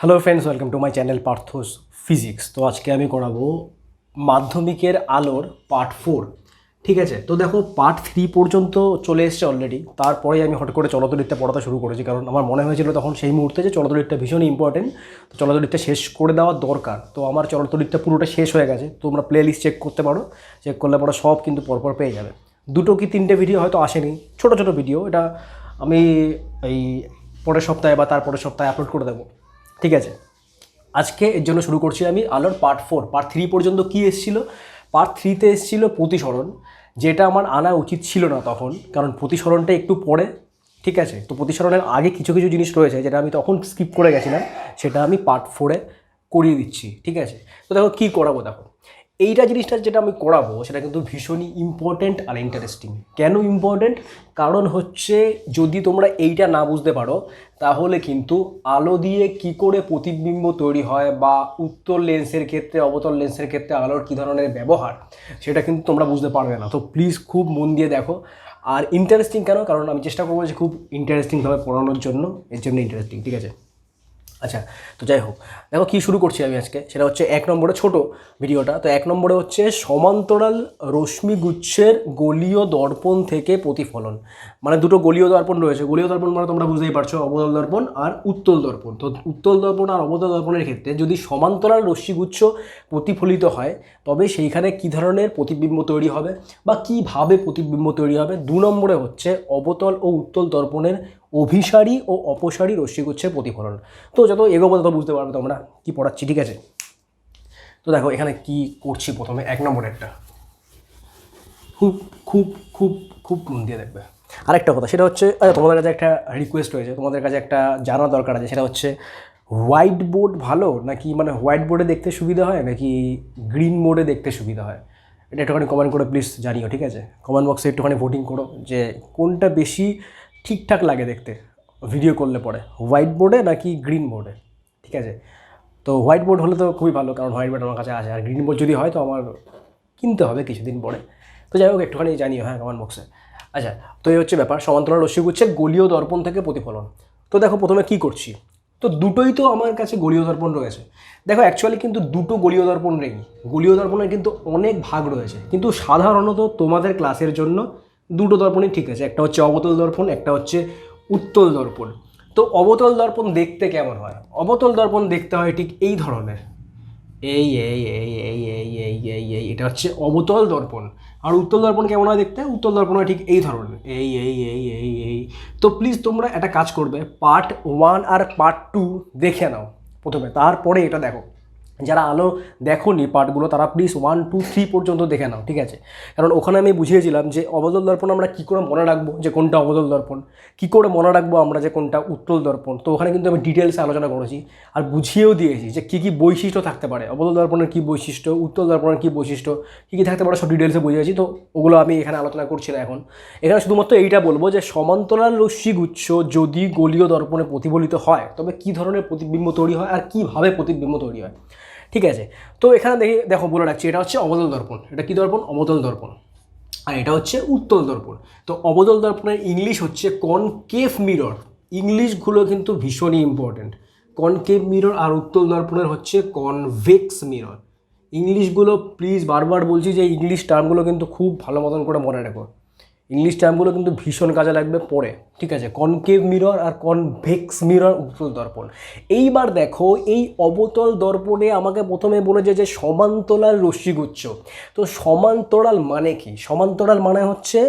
Hello friends, welcome to my channel Partha's physics. তো আজকে আমি করাবো মাধ্যমিকের আলোর পার্ট 4। ঠিক আছে, তো দেখো পার্ট 3 পর্যন্ত চলে এসছে অলরেডি। তারপরে আমি হঠাৎ করে চলতরিত্রা পড়াতে শুরু করেছি, কারণ আমার মনে হয়েছিল তখন সেই মুহূর্তে যে চলতরিত্রা ভীষণ ইম্পর্টেন্ট, তো চলতরিত্রা শেষ করে দেওয়া দরকার। তো আমার চলতরিত্রা পুরোটা শেষ হয়ে গেছে। তোমরা প্লে লিস্ট চেক করতে পারো, চেক করলে পরে সব কিন্তু পরপর পেয়ে যাবে। দুটো কি তিনটে ভিডিও হয়তো আসেনি, ছোটো ছোটো ভিডিও, এটা আমি এই পরের সপ্তাহে বা তারপরের সপ্তাহে আপলোড করে দেবো। ঠিক আছে, আজকে এর জন্য শুরু করছি আমি আলোর পার্ট 4। পার্ট 3 পর্যন্ত কি এসেছিল? পার্ট 3তে এসেছিল প্রতিসরণ, যেটা আমার আনা উচিত ছিল না তখন, কারণ প্রতিসরণটা একটু পরে। ঠিক আছে, তো প্রতিসরণের আগে কিছু কিছু জিনিস রয়েছে যেটা আমি তখন স্কিপ করে গেছিলাম, সেটা আমি পার্ট 4-এ করিয়ে দিচ্ছি। ঠিক আছে, তো দেখো কী করাবো। দেখো এইটা জিনিসটা যেটা আমি করাবো সেটা কিন্তু ভীষণই ইম্পর্ট্যান্ট আর ইন্টারেস্টিং। কেন ইম্পর্ট্যান্ট? কারণ হচ্ছে যদি তোমরা এইটা না বুঝতে পারো তাহলে কিন্তু আলো দিয়ে কি করে প্রতিবিম্ব তৈরি হয় বা উত্তর লেন্সের ক্ষেত্রে অবতল লেন্সের ক্ষেত্রে আলোর কী ধরনের ব্যবহার, সেটা কিন্তু তোমরা বুঝতে পারবে না। তো প্লিজ খুব মন দিয়ে দেখো। আর ইন্টারেস্টিং কেন? কারণ আমি চেষ্টা করবো যে খুব ইন্টারেস্টিংভাবে পড়ানোর জন্য, এর জন্য ইন্টারেস্টিং। ঠিক আছে, আচ্ছা, তো যাই হোক, দেখো কী শুরু করছি আমি আজকে। সেটা হচ্ছে 1 নম্বরে ছোট ভিডিওটা। তো 1 নম্বরে হচ্ছে সমান্তরাল রশ্মিগুচ্ছের গলীয় দর্পণ থেকে প্রতিফলন। মানে দুটো গলীয় দর্পণ রয়েছে। গলীয় দর্পণ মানে তোমরা বুঝতেই পারছো, অবতল দর্পণ আর উত্তল দর্পণ। তো উত্তল দর্পণ আর অবতল দর্পণের ক্ষেত্রে যদি সমান্তরাল রশ্মিগুচ্ছ প্রতিফলিত হয় তবে সেইখানে কী ধরনের প্রতিবিম্ব তৈরি হবে বা কীভাবে প্রতিবিম্ব তৈরি হবে। 2 নম্বরে হচ্ছে অবতল ও উত্তল দর্পণের অভিসারী ও অপসারী রশ্মিগুচ্ছের প্রতিফলন। তো যত এগোবো তত বুঝতে পারবে তোমরা কী পড়াচ্ছি। ঠিক আছে, তো দেখো এখানে কি করছি। প্রথমে 1 নম্বরেরটা খুব খুব খুব খুব মন দিয়ে দেখবে। আরেকটা কথা, সেটা হচ্ছে তোমাদের কাছে একটা রিকোয়েস্ট হয়েছে, তোমাদের কাছে একটা জানা দরকার আছে। সেটা হচ্ছে হোয়াইট বোর্ড ভালো নাকি, মানে হোয়াইট বোর্ডে দেখতে সুবিধা হয় নাকি গ্রিন বোর্ডে দেখতে সুবিধা হয়? এটা একটুখানি কমেন্ট করে প্লিজ জানিও। ঠিক আছে, কমেন্ট বক্সে একটুখানি ভোটিং করো যে কোনটা বেশি ঠিকঠাক লাগে দেখতে ভিডিও করলে পরে, হোয়াইট বোর্ডে নাকি গ্রিন বোর্ডে। ঠিক আছে, তো হোয়াইট বোর্ড হলে তো খুবই ভালো, কারণ হোয়াইট বোর্ড আমার কাছে আছে। আর গ্রিন বোর্ড যদি হয় তো আমার কিনতে হবে কিছুদিন পরে। তো যাই হোক, একটুখানি জানিও হ্যাঁ কমেন্ট বক্সে। আচ্ছা, তো এই হচ্ছে ব্যাপার, সমান্তরাল রশ্মিগুচ্ছের গলীয় দর্পণ থেকে প্রতিফলন। তো দেখো প্রথমে কি করছি, তো দুটোই তো আমার কাছে গলীয় দর্পণ রয়েছে। দেখো অ্যাকচুয়ালি কিন্তু দুটো গলীয় দর্পণ নেই, গলীয় দর্পণের কিন্তু অনেক ভাগ রয়েছে, কিন্তু সাধারণত তোমাদের ক্লাসের জন্য দুটো দর্পণই ঠিক আছে। একটা হচ্ছে অবতল দর্পণ, একটা হচ্ছে উত্তল দর্পণ। তো অবতল দর্পণ দেখতে কেমন হয়? অবতল দর্পণ দেখতে হয় ঠিক এই ধরনের, এই এই এই এই এই এই এই এই এটা হচ্ছে অবতল দর্পণ। আর উত্তল দর্পণ কেমন হয় দেখতে? উত্তল দর্পণ হয় ঠিক এই ধরনের, এই এই এই এই এই। তো প্লিজ তোমরা একটা কাজ করবে, পার্ট 1 আর পার্ট 2 দেখে নাও প্রথমে, তারপরে এটা দেখো। যারা আলো দেখোনি পার্টগুলো তারা প্লিজ 1, 2, 3 পর্যন্ত দেখে নাও। ঠিক আছে, কারণ ওখানে আমি বুঝিয়েছিলাম যে অবতল দর্পণ আমরা কী করে মনে রাখবো যে কোনটা অবতল দর্পণ, কী করে মনে রাখবো আমরা যে কোনটা উত্তল দর্পণ। তো ওখানে কিন্তু আমি ডিটেলসে আলোচনা করেছি আর বুঝিয়েও দিয়েছি যে কী কী বৈশিষ্ট্য থাকতে পারে, অবতল দর্পণের কী বৈশিষ্ট্য, উত্তল দর্পণের কী বৈশিষ্ট্য, কী কী থাকতে পারে সব ডিটেলসে বুঝিয়েছি। তো ওগুলো আমি এখানে আলোচনা করছি না এখন। এখানে শুধুমাত্র এইটা বলবো যে সমান্তরাল রশ্মিগুচ্ছ যদি গলীয় দর্পণে প্রতিফলিত হয় তবে কী ধরনের প্রতিবিম্ব তৈরি হয় আর কীভাবে প্রতিবিম্ব তৈরি হয়। ঠিক আছে, তো এখানে দেখো বলে রাখছি, এটা হচ্ছে অবতল দর্পণ। এটা কী দর্পণ? অবতল দর্পণ। আর এটা হচ্ছে উত্তল দর্পণ। তো অবতল দর্পণের ইংলিশ হচ্ছে কনকেভ মিরর। ইংলিশগুলো কিন্তু ভীষণই ইম্পর্টেন্ট। কনকেভ মিরর আর উত্তল দর্পণের হচ্ছে কনভেক্স মিরর। ইংলিশগুলো প্লিজ বারবার বলছি যে ইংলিশ টার্মগুলো কিন্তু খুব ভালো মতন করে মনে রাখো। ইংলিশ টার্মগুলো কিন্তু ভীষণ কাজে লাগবে পরে। ঠিক আছে, কনকেভ মিরর আর কনভেক্স মিরর, উত্তল দর্পণ। এইবার দেখো এই অবতল দর্পণে আমাকে প্রথমে বলেছে যে সমান্তরাল রশ্মিগুচ্ছ। তো সমান্তরাল মানে কি? সমান্তরাল মানে হচ্ছে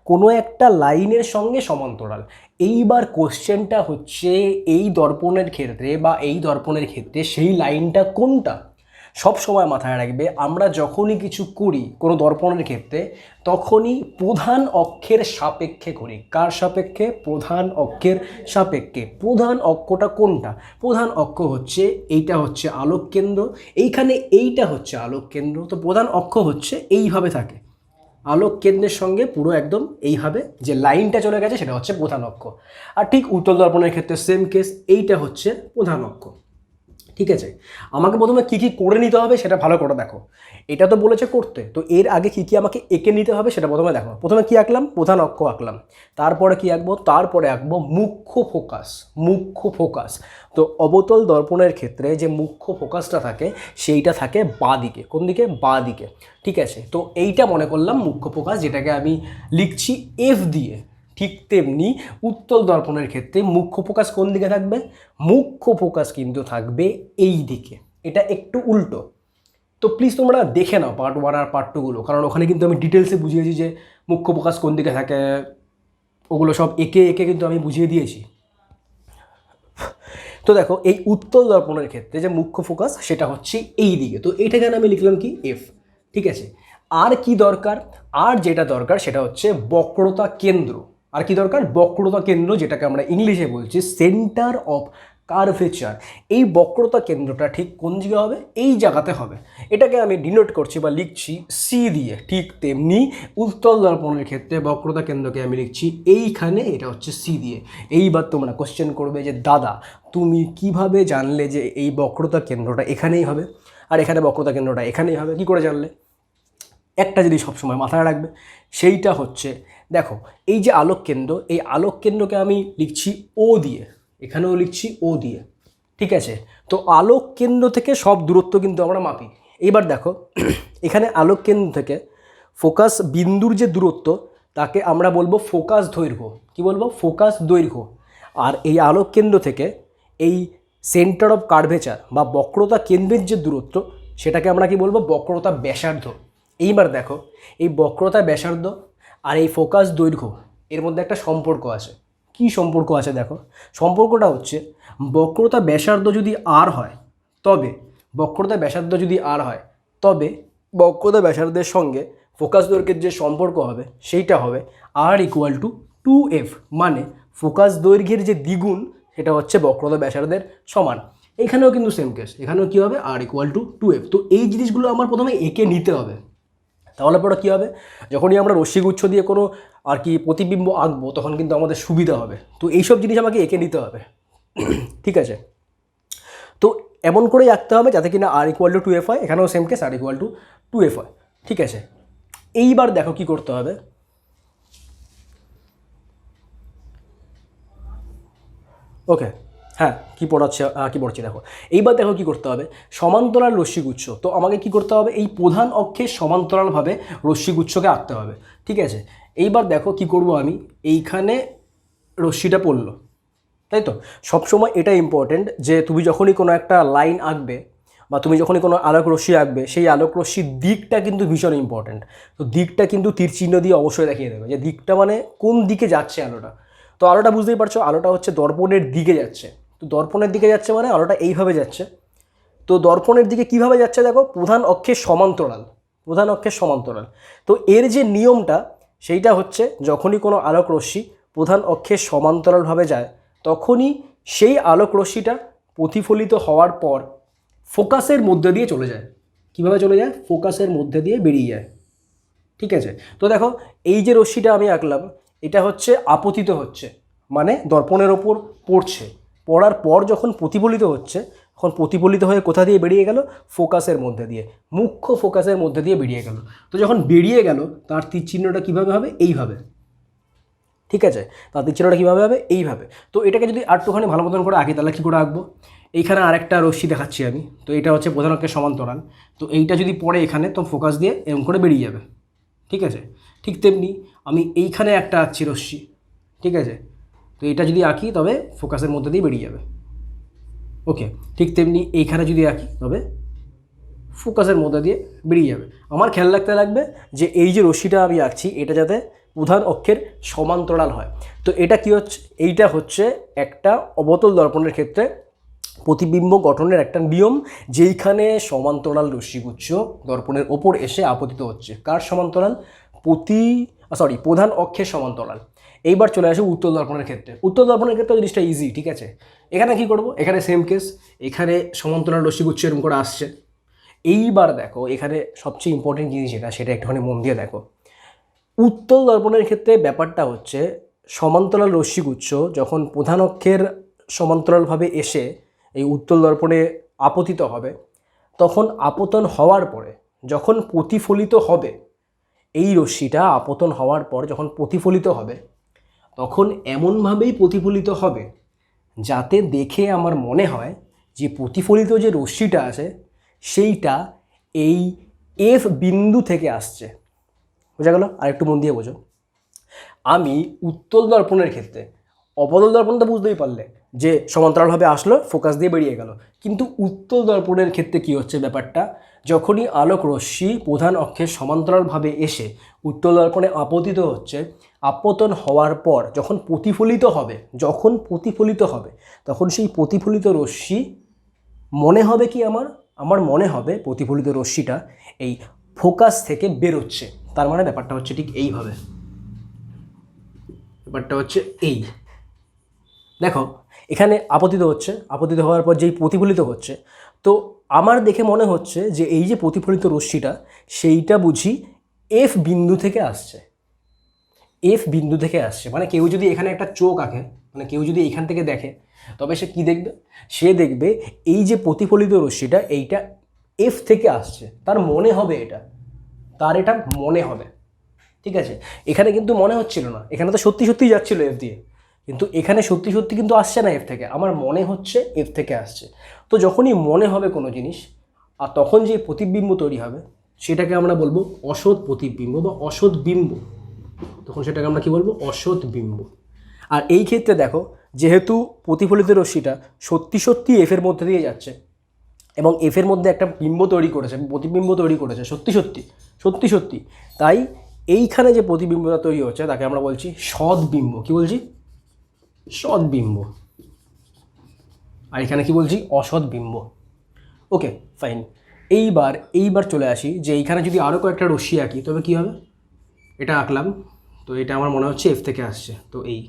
কোনো একটা লাইনের সঙ্গে সমান্তরাল। এইবার কোশ্চেনটা হচ্ছে এই দর্পণের ক্ষেত্রে বা এই দর্পণের ক্ষেত্রে সেই লাইনটা কোনটা? সব সময় মাথায় রাখবে, আমরা যখনই কিছু করি কোনো দর্পণের ক্ষেত্রে তখনই প্রধান অক্ষের সাপেক্ষে করি। কার সাপেক্ষে? প্রধান অক্ষের সাপেক্ষে। প্রধান অক্ষটা কোনটা? প্রধান অক্ষ হচ্ছে এইটা, হচ্ছে আলোক কেন্দ্র। এইখানে এইটা হচ্ছে আলোক কেন্দ্র। তো প্রধান অক্ষ হচ্ছে এইভাবে থাকে, আলোক কেন্দ্রের সঙ্গে পুরো একদম এইভাবে যে লাইনটা চলে গেছে সেটা হচ্ছে প্রধান অক্ষ। আর ঠিক উত্তল দর্পণের ক্ষেত্রে সেম কেস, এইটা হচ্ছে প্রধান অক্ষ। ঠিক আছে, আমাকে প্রথমে কী কী করে নিতে হবে সেটা ভালো করে দেখো। এটা তো বলেছে করতে, তো এর আগে কী কী আমাকে এঁকে নিতে হবে সেটা প্রথমে দেখো। প্রথমে কী আঁকলাম? প্রধান অক্ষ আঁকলাম। তারপরে কী আঁকবো? তারপরে আঁকবো মুখ্য ফোকাস। মুখ্য ফোকাস, তো অবতল দর্পণের ক্ষেত্রে যে মুখ্য ফোকাসটা থাকে সেইটা থাকে বাঁ দিকে। কোন দিকে? বাঁ দিকে। ঠিক আছে, তো এইটা মনে করলাম মুখ্য ফোকাস, যেটাকে আমি লিখছি এফ দিয়ে। ঠিক তেমনি উত্তল দর্পণের ক্ষেত্রে মুখ্য ফোকাস কোন দিকে থাকবে? মুখ্য ফোকাস কিন্তু থাকবে এই দিকে। এটা একটু উল্টো। তো প্লিজ তোমরা দেখে নাও পার্ট 1 আর পার্ট 2গুলো, কারণ ওখানে কিন্তু আমি ডিটেলসে বুঝিয়েছি যে মুখ্য ফোকাস কোন দিকে থাকে, ওগুলো সব একে একে কিন্তু আমি বুঝিয়ে দিয়েছি। তো দেখো, এই উত্তল দর্পণের ক্ষেত্রে যে মুখ্য ফোকাস সেটা হচ্ছে এই দিকে, তো এইটাকে আমি লিখলাম কি? এফ। ঠিক আছে, আর কি দরকার? আর যেটা দরকার সেটা হচ্ছে বক্রতা কেন্দ্র। আর কি দরকার? বক্রতা কেন্দ্র, যেটাকে আমরা ইংলিশে বলছি সেন্টার অফ কার্ভেচার। এই বক্রতা কেন্দ্রটা ঠিক কোন জায়গায় হবে? এই জায়গাতে হবে। এটাকে আমি ডিনোট করছি বা লিখছি সি দিয়ে। ঠিক তেমনি উত্তল দর্পণের ক্ষেত্রে বক্রতা কেন্দ্রকে আমি লিখছি এইখানে, এটা হচ্ছে সি দিয়ে। এইবার তোমরা কোশ্চেন করবে যে দাদা তুমি কিভাবে জানলে যে এই বক্রতা কেন্দ্রটা এখানেই হবে আর এখানে বক্রতা কেন্দ্রটা এখানেই হবে? কি করে জানলে? একটা জিনিস সবসময় মাথায় রাখবে, সেইটা হচ্ছে দেখো, এই যে আলোক কেন্দ্র, এই আলোক কেন্দ্রকে আমি লিখছি ও দিয়ে, এখানেও লিখছি ও দিয়ে। ঠিক আছে, তো আলোক কেন্দ্র থেকে সব দূরত্ব কিন্তু আমরা মাপি। এইবার দেখো, এখানে আলোক কেন্দ্র থেকে ফোকাস বিন্দুর যে দূরত্ব তাকে আমরা বলবো ফোকাস দৈর্ঘ্য। কি বলবো? ফোকাস দৈর্ঘ্য। আর এই আলোক কেন্দ্র থেকে এই সেন্টার অফ কার্ভেচার বা বক্রতা কেন্দ্রের যে দূরত্ব সেটাকে আমরা কি বলবো? বক্রতা ব্যাসার্ধ। এইবার দেখো, এই বক্রতা ব্যাসার্ধ আর এই ফোকাস দৈর্ঘ্য এর মধ্যে একটা সম্পর্ক আছে। কি সম্পর্ক আছে দেখো? সম্পর্কটা হচ্ছে বক্রতা ব্যাসার্ধ যদি আর হয় তবে, বক্রতা ব্যাসার্ধ যদি আর হয় তবে বক্রতা ব্যাসার্ধের সঙ্গে ফোকাস দৈর্ঘ্যের যে সম্পর্ক হবে সেইটা হবে আর ইকুয়াল টু 2f, মানে ফোকাস দৈর্ঘ্যের যে দ্বিগুণ সেটা হচ্ছে বক্রতা ব্যাসার্ধের সমান। এখানেও কিন্তু সেম কেস, এখানেও কী হবে? আর ইকুয়াল টু 2f। তো এই জিনিসগুলো আমার প্রথমে এঁকে নিতে হবে, তাহলে পরে কী হবে? যখনই আমরা রশ্মিগুচ্ছ দিয়ে কোনো আর কি প্রতিবিম্ব আঁকবো তখন কিন্তু আমাদের সুবিধা হবে। তো এইসব জিনিস আমাকে এঁকে নিতে হবে। ঠিক আছে, তো এমন করেই আঁকতে হবে যাতে কিনা আর ইকুয়াল টু 2f হয়। এখানেও সেম কেস, আর ইকুয়াল টু 2f হয়। ঠিক আছে, এইবার দেখো কি করতে হবে। ওকে, হ্যাঁ, কি পড়াচ্ছি দেখো। এইবার দেখো কি করতে হবে। সমান্তরাল রশ্মিগুচ্ছ, তো আমাকে কি করতে হবে? এই প্রধান অক্ষের সমান্তরালভাবে রশ্মিগুচ্ছকে আঁকতে হবে। ঠিক আছে, এইবার দেখো কি করব আমি। এইখানে রশ্মিটা পড়লো, তাই তো? সবসময় এটা ইম্পর্টেন্ট যে তুমি যখনই কোনো একটা লাইন আঁকবে বা তুমি যখনই কোনো আলোক রশ্মি আঁকবে, সেই আলোক রশ্মির দিকটা কিন্তু ভীষণ ইম্পর্টেন্ট। তো দিকটা কিন্তু তীর চিহ্ন দিয়ে অবশ্যই দেখিয়ে দেবে যে দিকটা মানে কোন দিকে যাচ্ছে আলোটা। তো আলোটা বুঝতেই পারছো, আলোটা হচ্ছে দর্পণের দিকে যাচ্ছে। তো দর্পণের দিকে যাচ্ছে মানে আলোটা এইভাবে যাচ্ছে। তো দর্পণের দিকে কিভাবে যাচ্ছে দেখো? প্রধান অক্ষের সমান্তরাল। প্রধান অক্ষের সমান্তরাল। তো এর যে নিয়মটা সেইটা হচ্ছে যখনই কোনো আলোক রশ্মি প্রধান অক্ষের সমান্তরালভাবে যায় তখনই সেই আলোক রশ্মিটা প্রতিফলিত হওয়ার পর ফোকাসের মধ্যে দিয়ে চলে যায়। কিভাবে চলে যায়? ফোকাসের মধ্যে দিয়ে বেরিয়ে যায়। ঠিক আছে, তো দেখো এই যে রশ্মিটা আমি আঁকলাম এটা হচ্ছে আপতিত হচ্ছে, মানে দর্পণের ওপর পড়ছে। পড়ার পর যখন প্রতিফলিত হচ্ছে তখন প্রতিফলিত হয়ে কোথা দিয়ে বেরিয়ে গেল? ফোকাসের মধ্যে দিয়ে, মুখ্য ফোকাসের মধ্যে দিয়ে বেরিয়ে গেল। তো যখন বেরিয়ে গেল তার তীর চিহ্নটা কীভাবে হবে? এইভাবে। ঠিক আছে, তার তীর চিহ্নটা কীভাবে হবে? এইভাবে। তো এটাকে যদি আরেকটুখানি ভালো মতন করে আঁকি তাহলে কী করে আঁকবো? এইখানে আরেকটা রশ্মি দেখাচ্ছি আমি, তো এটা হচ্ছে প্রধান অক্ষের সমান্তরাল। তো এইটা যদি পড়ে এখানে তো ফোকাস দিয়ে এরকম করে বেরিয়ে যাবে। ঠিক আছে, ঠিক তেমনি আমি এইখানে একটা আঁকছি রশ্মি। ঠিক আছে, তো এটা যদি আঁকি তবে ফোকাসের মধ্যে দিয়ে বেরিয়ে যাবে। ওকে, ঠিক তেমনি এইখানে যদি আঁকি তবে ফোকাসের মধ্যে দিয়ে বেরিয়ে যাবে। আমার খেয়াল রাখতে লাগবে যে এই যে রশ্মিটা আমি আঁকছি এটা যাতে প্রধান অক্ষের সমান্তরাল হয়। তো এটা কি হচ্ছে? এইটা হচ্ছে একটা অবতল দর্পণের ক্ষেত্রে প্রতিবিম্ব গঠনের একটা নিয়ম, যেইখানে সমান্তরাল রশ্মিগুচ্ছ দর্পণের ওপর এসে আপতিত হচ্ছে। কার সমান্তরাল? প্রধান অক্ষের সমান্তরাল। এইবার চলে আসে উত্তল দর্পণের ক্ষেত্রে। উত্তল দর্পণের ক্ষেত্রে জিনিসটা ইজি। ঠিক আছে, এখানে কি করব? এখানে সেম কেস, এখানে সমান্তরাল রশ্মিগুচ্ছ এরকম করে আসছে। এইবার দেখো এখানে সবচেয়ে ইম্পর্টেন্ট জিনিস যেটা সেটা একটুখানি মন দিয়ে দেখো। উত্তল দর্পণের ক্ষেত্রে ব্যাপারটা হচ্ছে সমান্তরাল রশ্মিগুচ্ছ যখন প্রধান অক্ষের সমান্তরালভাবে এসে এই উত্তল দর্পণে আপতিত হবে, তখন আপতন হওয়ার পরে যখন প্রতিফলিত হবে, এই রশ্মিটা আপতন হওয়ার পর যখন প্রতিফলিত হবে তখন এমনভাবেই প্রতিফলিত হবে যাতে দেখে আমার মনে হয় যে প্রতিফলিত যে রশ্মিটা আছে সেইটা এই এফ বিন্দু থেকে আসছে। বোঝা গেল? আর একটু মন দিয়ে বোঝো, আমি উত্তল দর্পণের ক্ষেত্রে, অবতল দর্পণ তো বুঝতেই পারলে যে সমান্তরালভাবে আসলো, ফোকাস দিয়ে বেরিয়ে গেল, কিন্তু উত্তল দর্পণের ক্ষেত্রে কি হচ্ছে ব্যাপারটা, যখনই আলোক রশ্মি প্রধান অক্ষের সমান্তরালভাবে এসে উত্তল দর্পণে আপতিত হচ্ছে, আপতন হওয়ার পর যখন প্রতিফলিত হবে তখন সেই প্রতিফলিত রশ্মি মনে হবে কি আমার মনে হবে প্রতিফলিত রশ্মিটা এই ফোকাস থেকে বেরোচ্ছে। তার মানে ব্যাপারটা হচ্ছে ঠিক এইভাবে, ব্যাপারটা হচ্ছে এই দেখো, এখানে আপতিত হওয়ার পর যেই প্রতিফলিত হচ্ছে, তো আমার দেখে মনে হচ্ছে যে এই যে প্রতিফলিত রশ্মিটা সেইটা বুঝি এফ বিন্দু থেকে আসছে। মানে কেউ যদি এখানে একটা চোখ আঁকে, মানে কেউ যদি এখান থেকে দেখে, তবে সে কি দেখবে? সে দেখবে এই যে প্রতিফলিত রশ্মিটা এইটা এফ থেকে আসছে, তার মনে হবে এটা মনে হবে। ঠিক আছে, এখানে কিন্তু মনে হচ্ছিল না, এখানে তো সত্যি সত্যিই যাচ্ছিল এফ দিয়ে, কিন্তু এখানে সত্যি সত্যি কিন্তু আসছে না এফ থেকে, আমার মনে হচ্ছে এফ থেকে আসছে। তো যখনই মনে হবে কোনো জিনিস, আর তখন যে প্রতিবিম্ব তৈরি হবে সেটাকে আমরা বলবো অসৎ প্রতিবিম্ব বা অসৎ বিম্ব। তখন সেটাকে আমরা কি বলবো? অসৎ বিম্ব। আর এই ক্ষেত্রে দেখো, যেহেতু প্রতিফলিত রশ্মিটা সত্যি সত্যি এফের মধ্যে দিয়ে যাচ্ছে এবং এফের মধ্যে একটা বিম্ব তৈরি করেছে, প্রতিবিম্ব তৈরি করেছে সত্যি সত্যি, তাই এইখানে যে প্রতিবিম্বটা তৈরি হচ্ছে তাকে আমরা বলছি সদ্বিম্ব। কি বলছি? সদ্বিম্ব। আর এখানে কি বলছি? অসৎ বিম্ব। ওকে, ফাইন। এইবার চলে আসি যে এইখানে যদি আরও কয়েকটা রশ্মি আঁকি তবে কী হবে? এটা আঁকলাম, তো এটা আমার মনে হচ্ছে এফ থেকে আসছে, তো এই,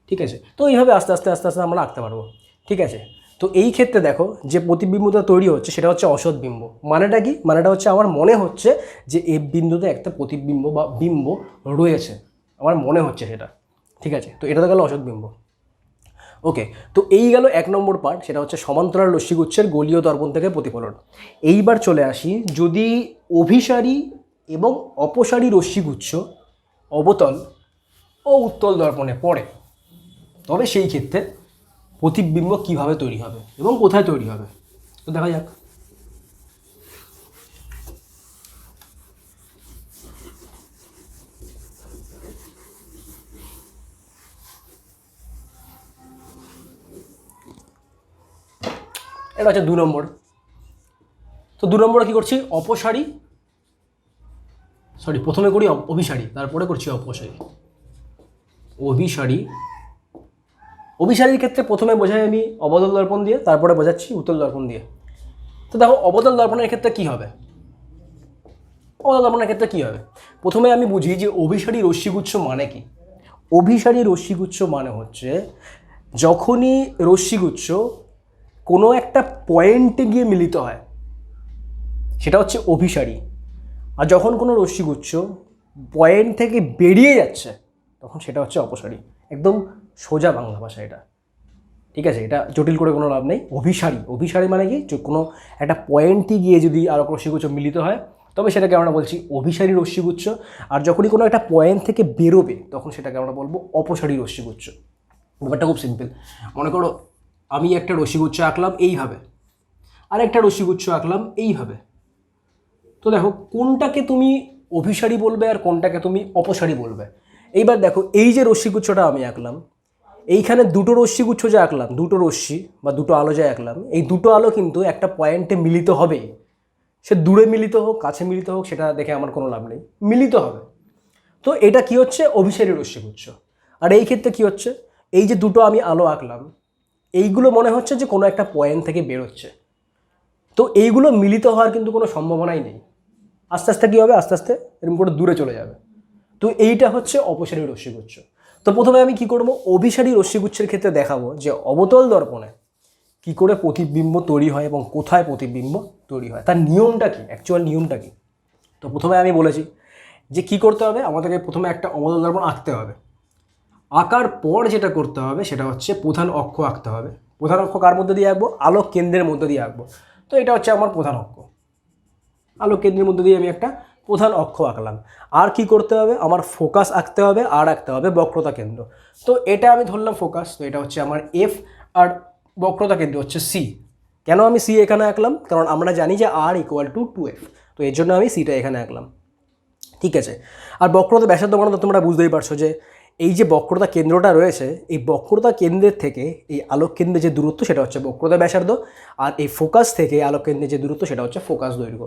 ঠিক আছে। তো এইভাবে আস্তে আস্তে আমরা আঁকতে পারবো, ঠিক আছে। তো এই ক্ষেত্রে দেখো, যে প্রতিবিম্বটা তৈরি হচ্ছে সেটা হচ্ছে অসৎ বিম্ব। মানেটা কি? মানেটা হচ্ছে আমার মনে হচ্ছে যে এফ বিন্দুতে একটা প্রতিবিম্ব বা বিম্ব রয়েছে, আমার মনে হচ্ছে সেটা, ঠিক আছে। তো এটা তো গেল অসৎ বিম্ব। ওকে, তো এই গেল 1 নম্বর পার্ট, সেটা হচ্ছে সমান্তরাল রশ্মিগুচ্ছের গোলীয় দর্পণ থেকে প্রতিফলন। এইবার চলে আসি, যদি অভিসারী এবং অপসারী রশ্মিগুচ্ছ অবতল ও উত্তল দর্পণে পড়ে, তবে সেই ক্ষেত্রে প্রতিবিম্ব কিভাবে তৈরি হবে এবং কোথায় তৈরি হবে, তো দেখা যাক। এটা হচ্ছে 2 নম্বর। তো 2 নম্বরে কী করছি? প্রথমে করি অভিসারী, তারপরে করছি অভিসারীর ক্ষেত্রে প্রথমে বোঝাই আমি অবতল দর্পণ দিয়ে, তারপরে বোঝাচ্ছি উত্তল দর্পণ দিয়ে। তো দেখো, অবতল দর্পণের ক্ষেত্রে কী হবে? প্রথমে আমি বুঝি যে অভিসারী রশ্মিগুচ্ছ মানে কি। অভিসারী রশ্মিগুচ্ছ মানে হচ্ছে যখনই রশ্মিগুচ্ছ কোনো একটা পয়েন্টে গিয়ে মিলিত হয় সেটা হচ্ছে অভিসারী, আর যখন কোনো রশ্মিগুচ্ছ পয়েন্ট থেকে বেরিয়ে যাচ্ছে তখন সেটা হচ্ছে অপসারী। একদম সোজা বাংলা ভাষা এটা, ঠিক আছে, এটা জটিল করে কোনো লাভ নেই। অভিসারী মানে কি? কোনো একটা পয়েন্টে গিয়ে যদি আলোক রশ্মিগুচ্ছ মিলিত হয় তবে সেটাকে আমরা বলছি অভিসারী রশ্মিগুচ্ছ, আর যখনই কোনো একটা পয়েন্ট থেকে বেরোবে তখন সেটাকে আমরা বলবো অপসারী রশ্মিগুচ্ছ। ব্যাপারটা খুব সিম্পল। মনে করো আমি একটা রশ্মিগুচ্ছ আঁকলাম এইভাবে, আর একটা রশ্মিগুচ্ছ আঁকলাম এইভাবে, তো দেখো কোনটাকে তুমি অভিসারী বলবে আর কোনটাকে তুমি অপসারী বলবে। এইবার দেখো, এই যে রশ্মিগুচ্ছটা আমি আঁকলাম, এইখানে দুটো রশ্মিগুচ্ছ যে আঁকলাম, দুটো রশ্মি বা দুটো আলো যে আঁকলাম, এই দুটো আলো কিন্তু একটা পয়েন্টে মিলিত হবে। সে দূরে মিলিত হোক, কাছে মিলিত হোক, সেটা দেখে আমার কোনো লাভ নেই, মিলিত হবে। তো এটা কি হচ্ছে? অভিসারী রশ্মিগুচ্ছ। আর এই ক্ষেত্রে কি হচ্ছে? এই যে দুটো আমি আলো আঁকলাম, এইগুলো মনে হচ্ছে যে কোনো একটা পয়েন্ট থেকে বেরোচ্ছে, তো এইগুলো মিলিত হওয়ার কিন্তু কোনো সম্ভাবনাই নেই। আস্তে আস্তে কী হবে? আস্তে আস্তে এরকম করে দূরে চলে যাবে। তো এইটা হচ্ছে অপসারী রশ্মিগুচ্ছ। তো প্রথমে আমি কি করব? অভিসারী রশ্মিগুচ্ছের ক্ষেত্রে দেখাবো যে অবতল দর্পণে কী করে প্রতিবিম্ব তৈরি হয় এবং কোথায় প্রতিবিম্ব তৈরি হয়, তার নিয়মটা কি, অ্যাকচুয়াল নিয়মটা কি। তো প্রথমে আমি বলেছি যে কি করতে হবে, আমাদেরকে প্রথমে একটা অবতল দর্পণ আঁকতে হবে। আঁকার পর যেটা করতে হবে সেটা হচ্ছে প্রধান অক্ষ আঁকতে হবে। প্রধান অক্ষ কার মধ্যে দিয়ে আঁকবো? আলোক কেন্দ্রের মধ্যে দিয়ে আঁকবো। তো এটা হচ্ছে আমার প্রধান অক্ষ, আলোক কেন্দ্রের মধ্যে দিয়ে আমি একটা প্রধান অক্ষ আঁকলাম। আর কি করতে হবে? আমার ফোকাস আঁকতে হবে, আর আঁকতে হবে বক্রতা কেন্দ্র। তো এটা আমি ধরলাম ফোকাস, তো এটা হচ্ছে আমার এফ, আর বক্রতা কেন্দ্র হচ্ছে সি। কেন আমি সি এখানে আঁকলাম? কারণ আমরা জানি যে আর ইকুয়াল টু 2f, তো এর জন্য আমি সিটা এখানে আঁকলাম। ঠিক আছে, আর বক্রতা ব্যাসার্ধ বানাতে তোমরা বুঝতেই পারছো যে এই যে বক্রতা কেন্দ্রটা রয়েছে, এই বক্রতা কেন্দ্রের থেকে এই আলোক কেন্দ্রের যে দূরত্ব সেটা হচ্ছে বক্রতা ব্যাসার্ধ, আর এই ফোকাস থেকে আলোক কেন্দ্রের যে দূরত্ব সেটা হচ্ছে ফোকাস দৈর্ঘ্য।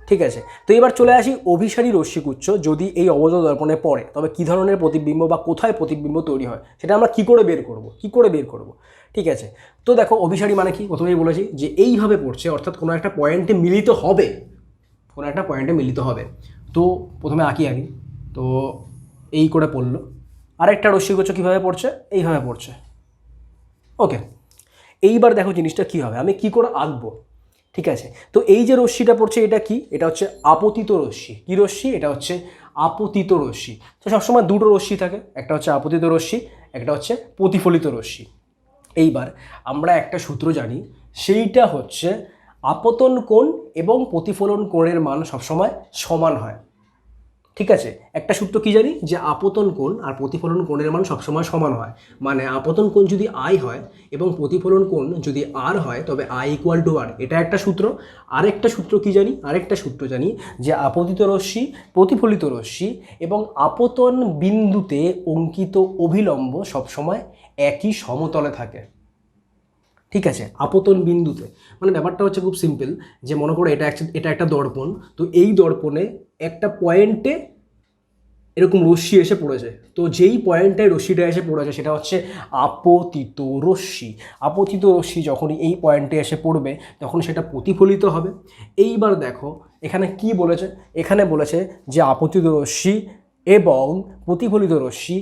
ঠিক আছে, তো এবার চলে আসি অভিসারী রশ্মিগুচ্ছ যদি এই অবতল দর্পণে পড়ে তবে কী ধরনের প্রতিবিম্ব বা কোথায় প্রতিবিম্ব তৈরি হয় সেটা আমরা কী করে বের করব। ঠিক আছে, তো দেখো অভিসারী মানে কি, প্রথমেই বলেছি যে এইভাবে পড়ছে, অর্থাৎ কোনো একটা পয়েন্টে মিলিত হবে, তো প্রথমে আঁকি। তো এই করে পড়লো। আরেকটা রশ্মিগুচ্ছ কীভাবে পড়ছে? এইভাবে পড়ছে। ওকে, এইবার দেখো জিনিসটা কী হবে, আমি কি করে আঁকবো। ঠিক আছে, তো এই যে রশ্মিটা পড়ছে এটা কি? এটা হচ্ছে আপতিত রশ্মি। কি রশ্মি? এটা হচ্ছে আপতিত রশ্মি। তো সবসময় দুটো রশ্মি থাকে, একটা হচ্ছে আপতিত রশ্মি, একটা হচ্ছে প্রতিফলিত রশ্মি। এইবার আমরা একটা সূত্র জানি, সেইটা হচ্ছে আপতন কোণ এবং প্রতিফলন কোণের মান সবসময় সমান হয়। ঠিক আছে, একটা সূত্র কি জানি, যে আপতন কোণ আর প্রতিফলন কোণের মান সবসময় সমান হয়। মানে আপতন কোণ যদি আই হয় এবং প্রতিফলন কোণ যদি আর হয় তবে আই ইকুয়াল টু আর, এটা একটা সূত্র। আরেকটা সূত্র কি জানি? জানি যে আপতিত রশ্মি, প্রতিফলিত রশ্মি এবং আপতন বিন্দুতে অঙ্কিত অভিলম্ব সবসময় একই সমতলে থাকে। ঠিক আছে, আপতন বিন্দুতে মানে ব্যাপারটা হচ্ছে খুব সিম্পল, যে মনে করো এটা একটা দর্পণ, তো এই দর্পণে একটা পয়েন্টে এরকম রশ্মি এসে পড়েছে, তো যেই পয়েন্টটায় রশ্মিটা এসে পড়েছে সেটা হচ্ছে আপতিত রশ্মি। আপতিত রশ্মি যখনই এই পয়েন্টে এসে পড়বে তখন সেটা প্রতিফলিত হবে। এইবার দেখো এখানে কি বলেছে, এখানে বলেছে যে আপতিত রশ্মি এবং প্রতিফলিত রশ্মি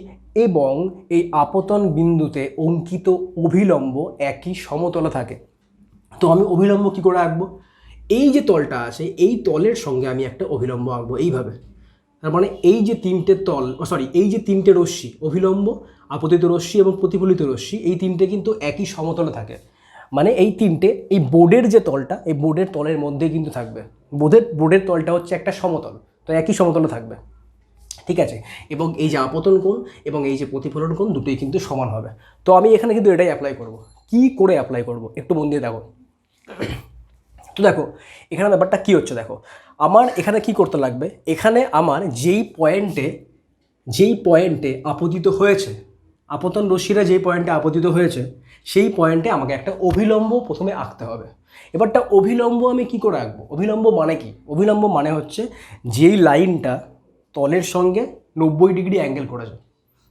এবং এই আপতন বিন্দুতে অঙ্কিত অভিলম্ব একই সমতলে থাকে। তো আমি অভিলম্ব কি করে আঁকবো? এই যে তলটা আছে এই তলের সঙ্গে আমি একটা অভিলম্ব আঁকবো এইভাবে। তার মানে এই যে তিনটে রশ্মি, অভিলম্ব, আপতিত রশ্মি এবং প্রতিফলিত রশ্মি, এই তিনটে কিন্তু একই সমতলে থাকে। মানে এই তিনটে এই বোর্ডের যে তলটা, এই বোর্ডের তলের মধ্যে কিন্তু থাকবে। বোর্ডের তলটা হচ্ছে একটা সমতল, তো একই সমতলে থাকবে। ঠিক আছে, এবং এই যে আপতন কোণ এবং এই যে প্রতিফলন কোণ দুটোই কিন্তু সমান হবে। তো আমি এখানে কিন্তু এটাই অ্যাপ্লাই করব। কি করে অ্যাপ্লাই করব একটু মন দিয়ে দেখো। তো দেখো এখানে ব্যাপারটা কি হচ্ছে, দেখো আমার এখানে কি করতে লাগবে, এখানে আমার যেই পয়েন্টে আপতিত হয়েছে, আপতন রশ্মিরা যেই পয়েন্টে আপতিত হয়েছে সেই পয়েন্টে আমাকে একটা অভিলম্ব প্রথমে আঁকতে হবে। এবারটা অভিলম্ব আমি কি করে আঁকবো? অভিলম্ব মানে কি? অভিলম্ব মানে হচ্ছে যেই লাইনটা তলের সঙ্গে 90 ডিগ্রি অ্যাঙ্গেল করেছে,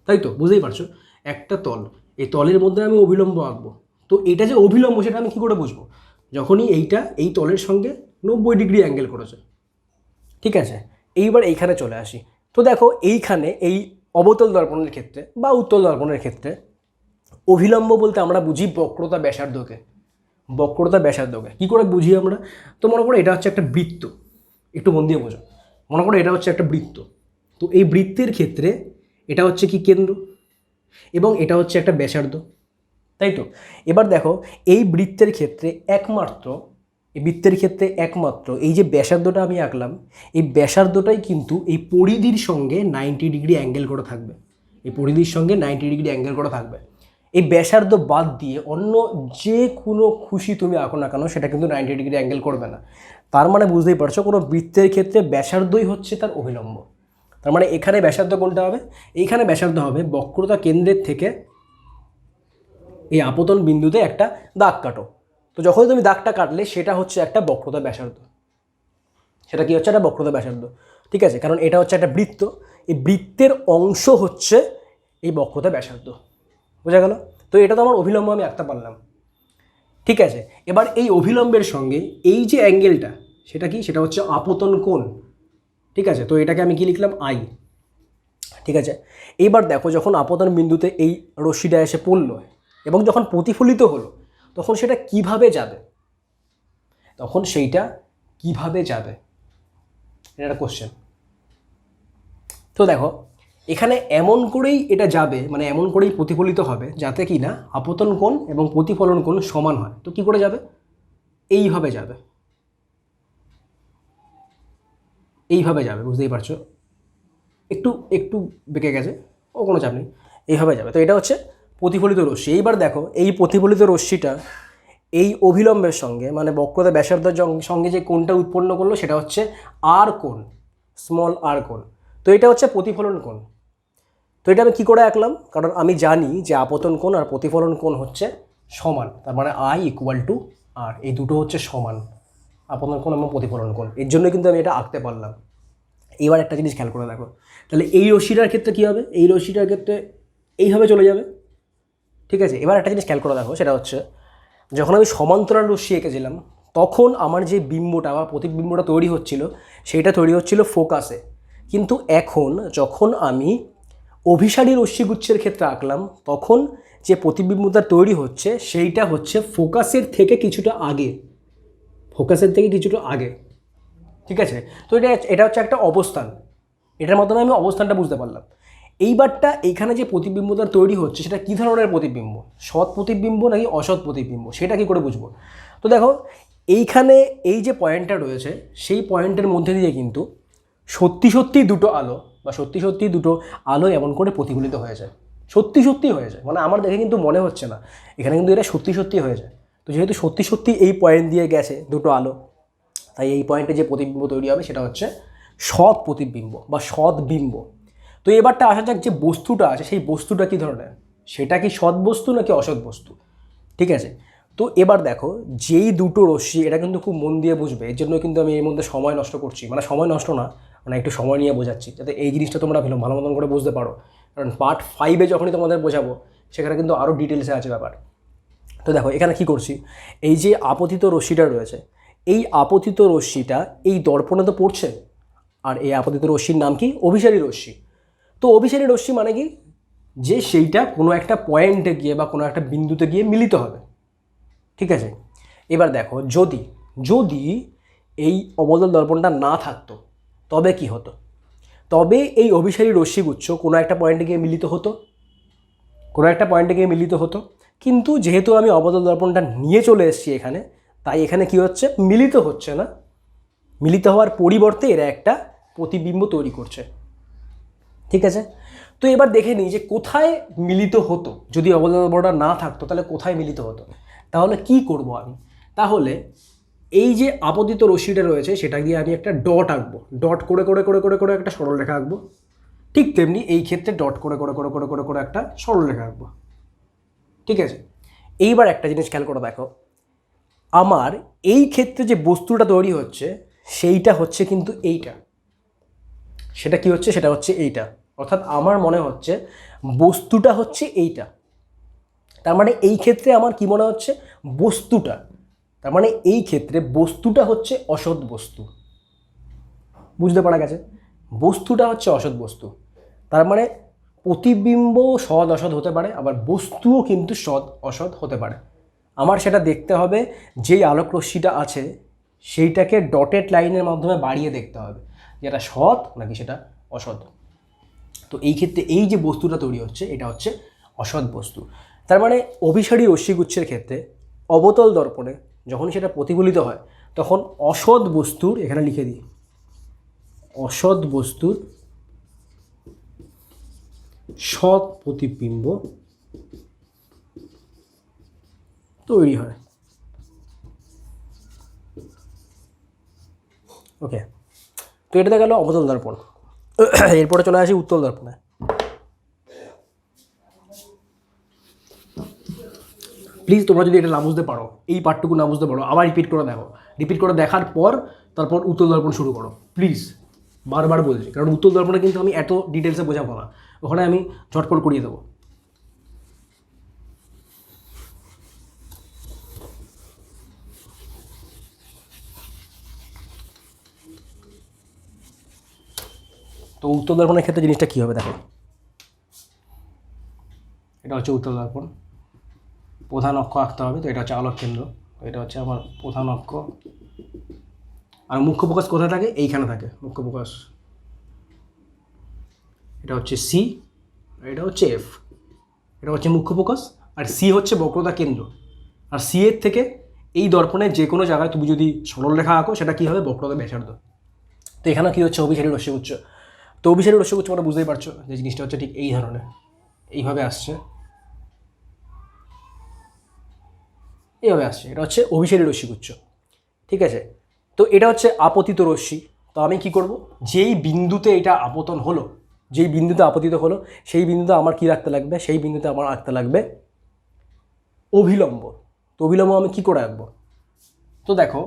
তাই তো বুঝতেই পারছো, একটা তল, এই তলের মধ্যে আমি অভিলম্ব আঁকবো। তো এটা যে অভিলম্ব সেটা আমি কী করে বুঝবো? যখনই এইটা এই তলের সঙ্গে 90 ডিগ্রি অ্যাঙ্গেল করেছে। ঠিক আছে, এইবার এইখানে চলে আসি। তো দেখো এইখানে এই অবতল দর্পণের ক্ষেত্রে বা উত্তল দর্পণের ক্ষেত্রে অভিলম্ব বলতে আমরা বুঝি বক্রতা ব্যাসার্ধকে। কী করে বুঝি আমরা? তো মনে করো এটা হচ্ছে একটা বৃত্ত, একটু মন দিয়ে বোঝো। মনে করো এটা হচ্ছে একটা বৃত্ত, তো এই বৃত্তের ক্ষেত্রে এটা হচ্ছে কি কেন্দ্র এবং এটা হচ্ছে একটা ব্যাসার্ধ, তাই তো। এবার দেখো এই বৃত্তের ক্ষেত্রে একমাত্র এই যে ব্যাসার্ধটা আমি আঁকলাম, এই ব্যাসার্ধটাই কিন্তু এই পরিধির সঙ্গে 90 ডিগ্রি অ্যাঙ্গেল করে থাকবে। এই ব্যাসার্ধ বাদ দিয়ে অন্য যে কোনো খুশি তুমি আঁকো না কেন সেটা কিন্তু 90 ডিগ্রি অ্যাঙ্গেল করবে না। তার মানে বুঝতেই পারছো কোনো বৃত্তের ক্ষেত্রে ব্যাসার্ধই হচ্ছে তার অভিলম্ব। তার মানে এখানে ব্যাসার্ধ কোনটা হবে? এইখানে ব্যাসার্ধ হবে বক্রতা কেন্দ্রের থেকে এই আপতন বিন্দুতে একটা দাগ কাটো। তো যখন তুমি দাগটা কাটলে সেটা হচ্ছে একটা বক্রতা ব্যাসার্ধ। ঠিক আছে, কারণ এটা হচ্ছে একটা বৃত্ত, এই বৃত্তের অংশ হচ্ছে এই বক্রতা ব্যাসার্ধ। বোঝা গেল? তো এটা তো আমার অভিলম্ব আমি আঁকতে পারলাম। ঠিক আছে, এবার এই অভিলম্বের সঙ্গে এই যে অ্যাঙ্গেলটা সেটা কি? সেটা হচ্ছে আপতন কোণ। ঠিক আছে, তো এটাকে আমি কি লিখলাম? আই। ঠিক আছে, এইবার দেখো যখন আপতন বিন্দুতে এই রশ্মিটা এসে পড়লো এবং যখন প্রতিফলিত হলো তখন সেটা কিভাবে যাবে? এটা একটা কোশ্চেন। তো দেখো এখানে এমন করেই এটা যাবে, মানে এমন করেই প্রতিফলিত হবে যাতে কি না আপতন কোণ এবং প্রতিফলন কোণ সমান হয়। তো কি করে যাবে? এইভাবে যাবে, এইভাবে যাবে, বুঝতেই পারছো, একটু একটু বেঁকে গেছে, ও কোনো চাপ নেই, এইভাবে যাবে। তো এটা হচ্ছে প্রতিফলিত রশ্মি। এইবার দেখো এই প্রতিফলিত রশ্মিটা এই অভিলম্বের সঙ্গে মানে বক্রতা ব্যাসার্ধের সঙ্গে যে কোণটা উৎপন্ন করলো সেটা হচ্ছে আর কোণ, স্মল আর কোণ। তো এটা হচ্ছে প্রতিফলন কোণ। তো এটা আমি কী করে আঁকলাম? কারণ আমি জানি যে আপতন কোণ আর প্রতিফলন কোণ হচ্ছে সমান, তার মানে আই ইকুয়াল টু আর, এই দুটো হচ্ছে সমান, আপতন কোণ এবং প্রতিফলন কোণ। এর জন্য কিন্তু আমি এটা আঁকতে পারলাম। এবার একটা জিনিস খেয়াল করে দেখো, তাহলে এই রশ্মিটার ক্ষেত্রে কী হবে? এই রশ্মিটার ক্ষেত্রে এইভাবে চলে যাবে, ঠিক আছে। এবার একটা জিনিস খেয়াল করে দেখো, সেটা হচ্ছে যখন আমি সমান্তরাল রশ্মি এঁকেছিলাম তখন আমার যে বিম্বটা বা প্রতিবিম্বটা তৈরি হচ্ছিল সেইটা তৈরি হচ্ছিল ফোকাসে। কিন্তু এখন যখন আমি অভিসারী রশ্মিগুচ্ছের ক্ষেত্রে আঁকলাম তখন যে প্রতিবিম্বটা তৈরি হচ্ছে সেইটা হচ্ছে ফোকাসের থেকে কিছুটা আগে, ফোকাসের থেকে কিছুটা আগে, ঠিক আছে। তো এটা হচ্ছে একটা অবস্থান, এটার মাধ্যমে আমি অবস্থানটা বুঝতে পারলাম। এইবারটা এইখানে যে প্রতিবিম্বটা তৈরি হচ্ছে সেটা কী ধরনের প্রতিবিম্ব, সৎ প্রতিবিম্ব নাকি অসৎ প্রতিবিম্ব, সেটা কী করে বুঝবো? তো দেখো এইখানে এই যে পয়েন্টটা রয়েছে সেই পয়েন্টের মধ্যে দিয়ে কিন্তু সত্যি সত্যি দুটো আলো বা সত্যি সত্যি দুটো আলো এমন করে প্রতিফলিত হয়ে যায়, সত্যি সত্যি হয়ে যায়, মানে আমার দেখে কিন্তু মনে হচ্ছে না, এখানে কিন্তু এটা সত্যি সত্যি হয়ে যায়। তো যেহেতু সত্যি সত্যি এই পয়েন্ট দিয়ে গেছে দুটো আলো, তাই এই পয়েন্টে যে প্রতিবিম্ব তৈরি হবে সেটা হচ্ছে সৎ প্রতিবিম্ব বা সৎ বিম্ব। তো এবারটা আসা যাক যে বস্তুটা আছে সেই বস্তুটা কী ধরনের, সেটা কি সৎ বস্তু নাকি অসৎ বস্তু, ঠিক আছে। তো এবার দেখো যেই দুটো রশ্মি, এটা কিন্তু খুব মন দিয়ে বুঝবে, এর জন্য কিন্তু আমি এর মধ্যে সময় নষ্ট করছি, মানে সময় নষ্ট না, মানে একটু সময় নিয়ে বোঝাচ্ছি যাতে এই জিনিসটা তোমরা ভালো মতন করে বুঝতে পারো। কারণ পার্ট 5-এ যখনই তোমাদের বোঝাবো সেখানে কিন্তু আরও ডিটেলসে আছে ব্যাপার। তো দেখো এখানে কি করছি, এই যে আপতিত রশ্মিটা রয়েছে এই আপতিত রশ্মিটা এই দর্পণে তো পড়ছে, আর এই আপতিত রশ্মির নাম কি? অভিসারী রশ্মি। তো অভিসারী রশ্মি মানে কি, যে সেইটা কোনো একটা পয়েন্টে গিয়ে বা কোনো একটা বিন্দুতে গিয়ে মিলিত হবে, ঠিক আছে। এবার দেখো যদি যদি এই অবতল দর্পণটা না থাকতো তবে কি হতো? তবে এই অভিসারী রশ্মিগুচ্ছ কোনো একটা পয়েন্টে গিয়ে মিলিত হতো, কোনো একটা পয়েন্টে গিয়ে মিলিত হতো। কিন্তু যেহেতু আমি অবতল দর্পণটা নিয়ে চলে এসেছি এখানে, তাই এখানে কি হচ্ছে, মিলিত হচ্ছে না, মিলিত হওয়ার পরিবর্তে এরা একটা প্রতিবিম্ব তৈরি করছে, ঠিক আছে। তো এবার দেখে নিই যে কোথায় মিলিত হতো, যদি অবতল দর্পণটা না থাকতো তাহলে কোথায় মিলিত হতো। তাহলে কি করব আমি? তাহলে এই যে আপতিত রশ্মিটা রয়েছে সেটা দিয়ে আমি একটা ডট আঁকবো, ডট করে করে করে করে করে একটা সরলরেখা আঁকবো। ঠিক তেমনি এই ক্ষেত্রে ডট করে করে করে করে করে করে একটা সরলরেখা আঁকবো, ঠিক আছে। এইবার একটা জিনিস খেয়াল করে দেখো, আমার এই ক্ষেত্রে যে বস্তুটা তৈরি হচ্ছে সেইটা হচ্ছে কিন্তু এইটা, সেটা কি হচ্ছে, সেটা হচ্ছে এইটা, অর্থাৎ আমার মনে হচ্ছে বস্তুটা হচ্ছে এইটা। তার মানে এই ক্ষেত্রে আমার কি মনে হচ্ছে, বস্তুটা, তার মানে এই ক্ষেত্রে বস্তুটা হচ্ছে অসৎ বস্তু, বুঝতে পারা গেছে? বস্তুটা হচ্ছে অসৎ বস্তু, তার মানে প্রতিবিম্ব সৎ অসৎ হতে পারে, আবার বস্তুও কিন্তু সৎ অসৎ হতে পারে। আমার সেটা দেখতে হবে, যেই আলোক রশ্মিটা আছে সেইটাকে ডটেড লাইনের মাধ্যমে বাড়িয়ে দেখতে হবে যেটা সৎ নাকি সেটা অসৎ। তো এই ক্ষেত্রে এই যে বস্তুটা তৈরি হচ্ছে এটা হচ্ছে অসৎ বস্তু। তার মানে অভিসারী রশ্মিগুচ্ছের ক্ষেত্রে অবতল দর্পণে যখন সেটা প্রতিফলিত হয় তখন অসৎ বস্তুর, এখানে লিখে দিই, অসৎ বস্তুর সৎ প্রতিবিম্ব তৈরি হয়। ওকে, তো এটা গেল অবতল দর্পণ। এরপরে চলে আসি উত্তল দর্পণে। প্লিজ তোমরা যদি এটা না বুঝতে পারো, এই পার্টটুকু না বুঝতে পারো, আবার রিপিট করে দেখো, রিপিট করে দেখার পর তারপর উত্তল দর্পণ শুরু করো প্লিজ, বারবার বলছি, কারণ উত্তল দর্পণে কিন্তু আমি এত ডিটেলসে বোঝাবো না, ওখানে আমি ঝটপট করিয়ে দেবো। তো উত্তল দর্পণের ক্ষেত্রে জিনিসটা কী হবে দেখো, এটা হচ্ছে উত্তল দর্পণ, প্রধান অক্ষ আঁকতে হবে, তো এটা হচ্ছে আলোক কেন্দ্র, এটা হচ্ছে আমার প্রধান অক্ষ, আর মুখ্য ফোকাস কোথায় থাকে, এইখানে থাকে মুখ্য ফোকাস, এটা হচ্ছে সি, এটা হচ্ছে এফ, এটা হচ্ছে মুখ্য ফোকাস, আর সি হচ্ছে বক্রতা কেন্দ্র। আর সি এর থেকে এই দর্পণের যে কোনো জায়গায় তুমি যদি সরলরেখা আঁকো সেটা কী হবে, বক্রতা ব্যাসার্ধ। তো এখানে কী হচ্ছে, অভিসারী রশ্মিগুচ্ছ। তো অভিসারী রশ্মিগুচ্ছ আমরা বুঝতেই পারছো যে জিনিসটা হচ্ছে ঠিক এই ধরনের, এইভাবে আসছে, এইভাবে আসছে, এটা হচ্ছে অভিসারী রশ্মিগুচ্ছ। ঠিক আছে, তো এটা হচ্ছে আপতিত রশ্মি। তো আমি কি করব, যেই বিন্দুতে এটা আপতন হলো, যেই বিন্দুতে আপতিত হলো সেই বিন্দুতে আমার কি রাখতে লাগবে, সেই বিন্দুতে আমার রাখতে লাগবে অভিলম্ব। তো অভিলম্ব আমি কি করে রাখবো, তো দেখো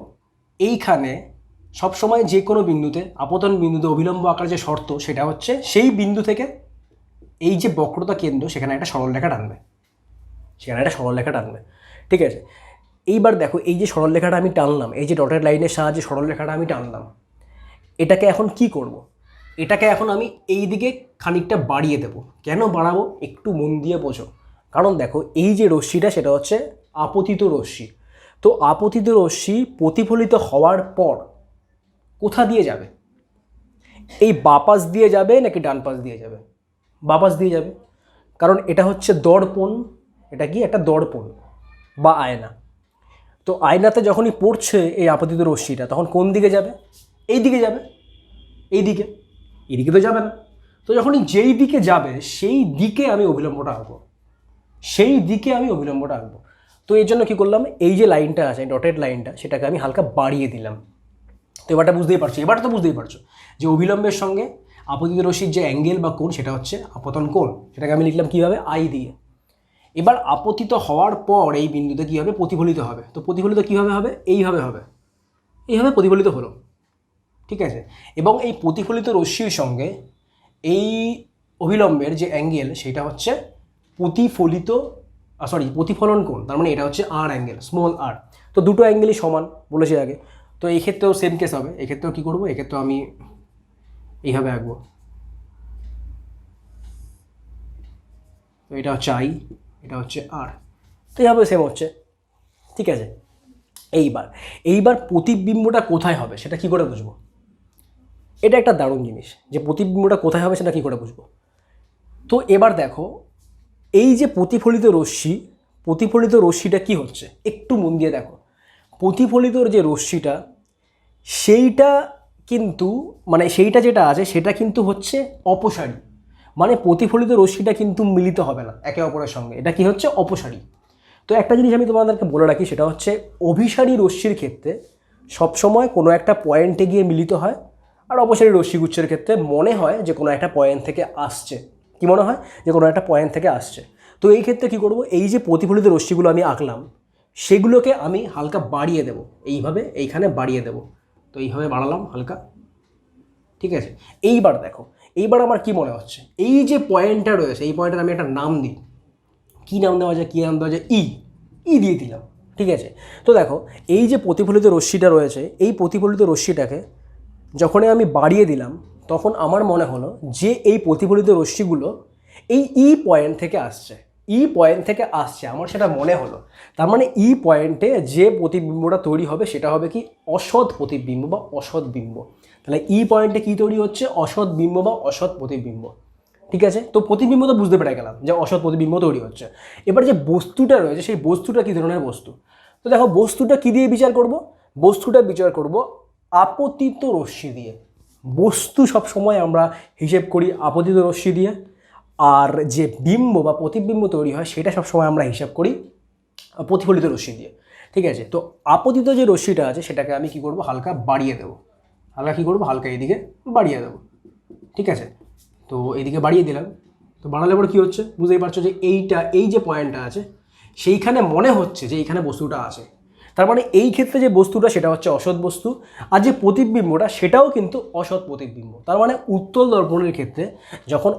এইখানে সবসময় যে কোনো বিন্দুতে, আপতন বিন্দুতে অভিলম্ব আঁকার যে শর্ত সেটা হচ্ছে সেই বিন্দু থেকে এই যে বক্রতা কেন্দ্র সেখানে একটা সরলরেখা টানবে, সেখানে একটা সরলরেখা টানবে। ঠিক আছে, এইবার দেখো এই যে সরলরেখাটা আমি টানলাম, এই যে ডটেড লাইনের সাহায্যে সরলরেখাটা আমি টানলাম, এটাকে এখন কি করব, এটাকে এখন আমি এই দিকে খানিকটা বাড়িয়ে দেব। কেন বাড়াবো একটু মন দিয়ে বোঝো। কারণ দেখো এই যে রশ্মিটা সেটা হচ্ছে আপতিত রশ্মি। তো আপতিত রশ্মি প্রতিফলিত হওয়ার পর কোথা দিয়ে যাবে, এই বাপাস দিয়ে যাবে নাকি ডান পাশ দিয়ে যাবে, বাপাস দিয়ে যাবে। কারণ এটা হচ্ছে দর্পণ, এটা কি একটা দর্পণ বা আয়না। তো আয়নাতে যখনই পড়ছে এই আপতিত রশ্মিটা তখন কোন দিকে যাবে, এই দিকে যাবে, এই দিকে, এদিকে তো যাবে না। তো যখনই যেই দিকে যাবে সেই দিকে আমি অভিলম্বটা আঁকবো, সেই দিকে আমি অভিলম্বটা আঁকবো। তো এর জন্য কী করলাম, এই যে লাইনটা আছে ডটেড লাইনটা সেটাকে আমি হালকা বাড়িয়ে দিলাম। তো এবারটা বুঝতেই পারছো, এবার তো বুঝতেই পারছো যে অভিলম্বের সঙ্গে আপতিত রশ্মির যে অ্যাঙ্গেল বা কোণ সেটা হচ্ছে আপতন কোণ, সেটাকে আমি লিখলাম কীভাবে, আই দিয়ে। এবার আপতিত হওয়ার পর এই বিন্দুতে কী হবে, প্রতিফলিত হবে। তো প্রতিফলিত কীভাবে হবে, এইভাবে হবে, এইভাবে প্রতিফলিত হলো। ঠিক আছে, এবং এই প্রতিফলিত রশ্মির সঙ্গে এই অভিলম্বের যে অ্যাঙ্গেল সেটা হচ্ছে প্রতিফলন কোণ, তার মানে এটা হচ্ছে আর অ্যাঙ্গেল, স্মল আর। তো দুটো অ্যাঙ্গেলই সমান বলেছি আগে। তো এই ক্ষেত্রেও সেম কেস হবে, এক্ষেত্রেও কী করবো, এক্ষেত্রেও আমি এইভাবে আঁকবো। তো এটা হচ্ছে আই, এটা হচ্ছে আর, তো এইভাবে সেম হচ্ছে। ঠিক আছে, এইবার প্রতিবিম্বটা কোথায় হবে সেটা কি করে বুঝবো, এটা একটা দারুণ জিনিস যে প্রতিবিম্বটা কোথায় হবে সেটা কী করে বুঝবো। তো এবার দেখো এই যে প্রতিফলিত রশ্মিটা কি হচ্ছে একটু মন দিয়ে দেখো। প্রতিফলিত যে রশ্মিটা সেইটা কিন্তু মানে সেইটা যেটা আছে সেটা কিন্তু হচ্ছে অপসারী, মানে প্রতিফলিত রশ্মিটা কিন্তু মিলিত হবে না একে অপরের সঙ্গে, এটা কি হচ্ছে অপসারী। তো একটা জিনিস আমি তোমাদেরকে বলে রাখি, সেটা হচ্ছে অভিসারী রশ্মির ক্ষেত্রে সবসময় কোনো একটা পয়েন্টে গিয়ে মিলিত হয়, আর অপসারী রশ্মিগুচ্ছের ক্ষেত্রে মনে হয় যে কোনো একটা পয়েন্ট থেকে আসছে। কি মনে হয়, যে কোনো একটা পয়েন্ট থেকে আসছে। তো এই ক্ষেত্রে কী করব, এই যে প্রতিফলিত রশ্মিগুলো আমি আঁকলাম সেগুলোকে আমি হালকা বাড়িয়ে দেব, এইভাবে এইখানে বাড়িয়ে দেব। তো এইভাবে বাড়ালাম হালকা। ঠিক আছে, এইবার দেখো এইবার আমার কি মনে হচ্ছে, এই যে পয়েন্টটা রয়েছে এই পয়েন্টের আমি একটা নাম দিই, কী নাম দেওয়া যায়, কী নাম দেওয়া যায়, ই দিয়ে দিলাম। ঠিক আছে, তো দেখো এই যে প্রতিফলিত রশ্মিটা রয়েছে এই প্রতিফলিত রশ্মিটাকে যখনই আমি বাড়িয়ে দিলাম তখন আমার মনে হলো যে এই প্রতিফলিত রশ্মিগুলো এই পয়েন্ট থেকে আসছে, পয়েন্ট থেকে আসছে আমার সেটা মনে হলো। তার মানে পয়েন্টে যে প্রতিবিম্বটা তৈরি হবে সেটা হবে কি, অসৎ প্রতিবিম্ব বা অসৎ বিম্ব। তাহলে পয়েন্টে কি তৈরি হচ্ছে, অসৎ বিম্ব বা অসৎ প্রতিবিম্ব। ঠিক আছে, তো প্রতিবিম্ব তো বুঝতে পেরে গেলাম যে অসৎ প্রতিবিম্ব তৈরি হচ্ছে। এবার যে বস্তুটা রয়েছে সেই বস্তুটা কী ধরনের বস্তু, তো দেখো বস্তুটা কী দিয়ে বিচার করব, বস্তুটা বিচার করব আপতিত রশ্মি দিয়ে। বস্তু সব সময় আমরা হিসেব করি আপতিত রশ্মি দিয়ে, আর যে বিম্ব বা প্রতিবিম্ব তৈরি হয় সেটা সবসময় আমরা হিসাব করি প্রতিফলিত রশ্মি দিয়ে। ঠিক আছে, তো আপতিত যে রশ্মিটা আছে সেটাকে আমি কি করব, হালকা বাড়িয়ে দেবো, হালকা কী করবো, হালকা এইদিকে বাড়িয়ে দেবো। ঠিক আছে, তো এইদিকে বাড়িয়ে দিলাম। তো বাড়ালে পরে কী হচ্ছে বুঝতেই পারছো যে এই যে পয়েন্টটা আছে সেইখানে মনে হচ্ছে যে এইখানে বস্তুটা আছে। তার মানে এই ক্ষেত্রে যে বস্তুটা সেটা হচ্ছে অসৎ বস্তু, আর যে প্রতিবিম্বটা সেটাও কিন্তু অসৎ প্রতিবিম্ব। তার মানে উত্তল দর্পণের ক্ষেত্রে যখন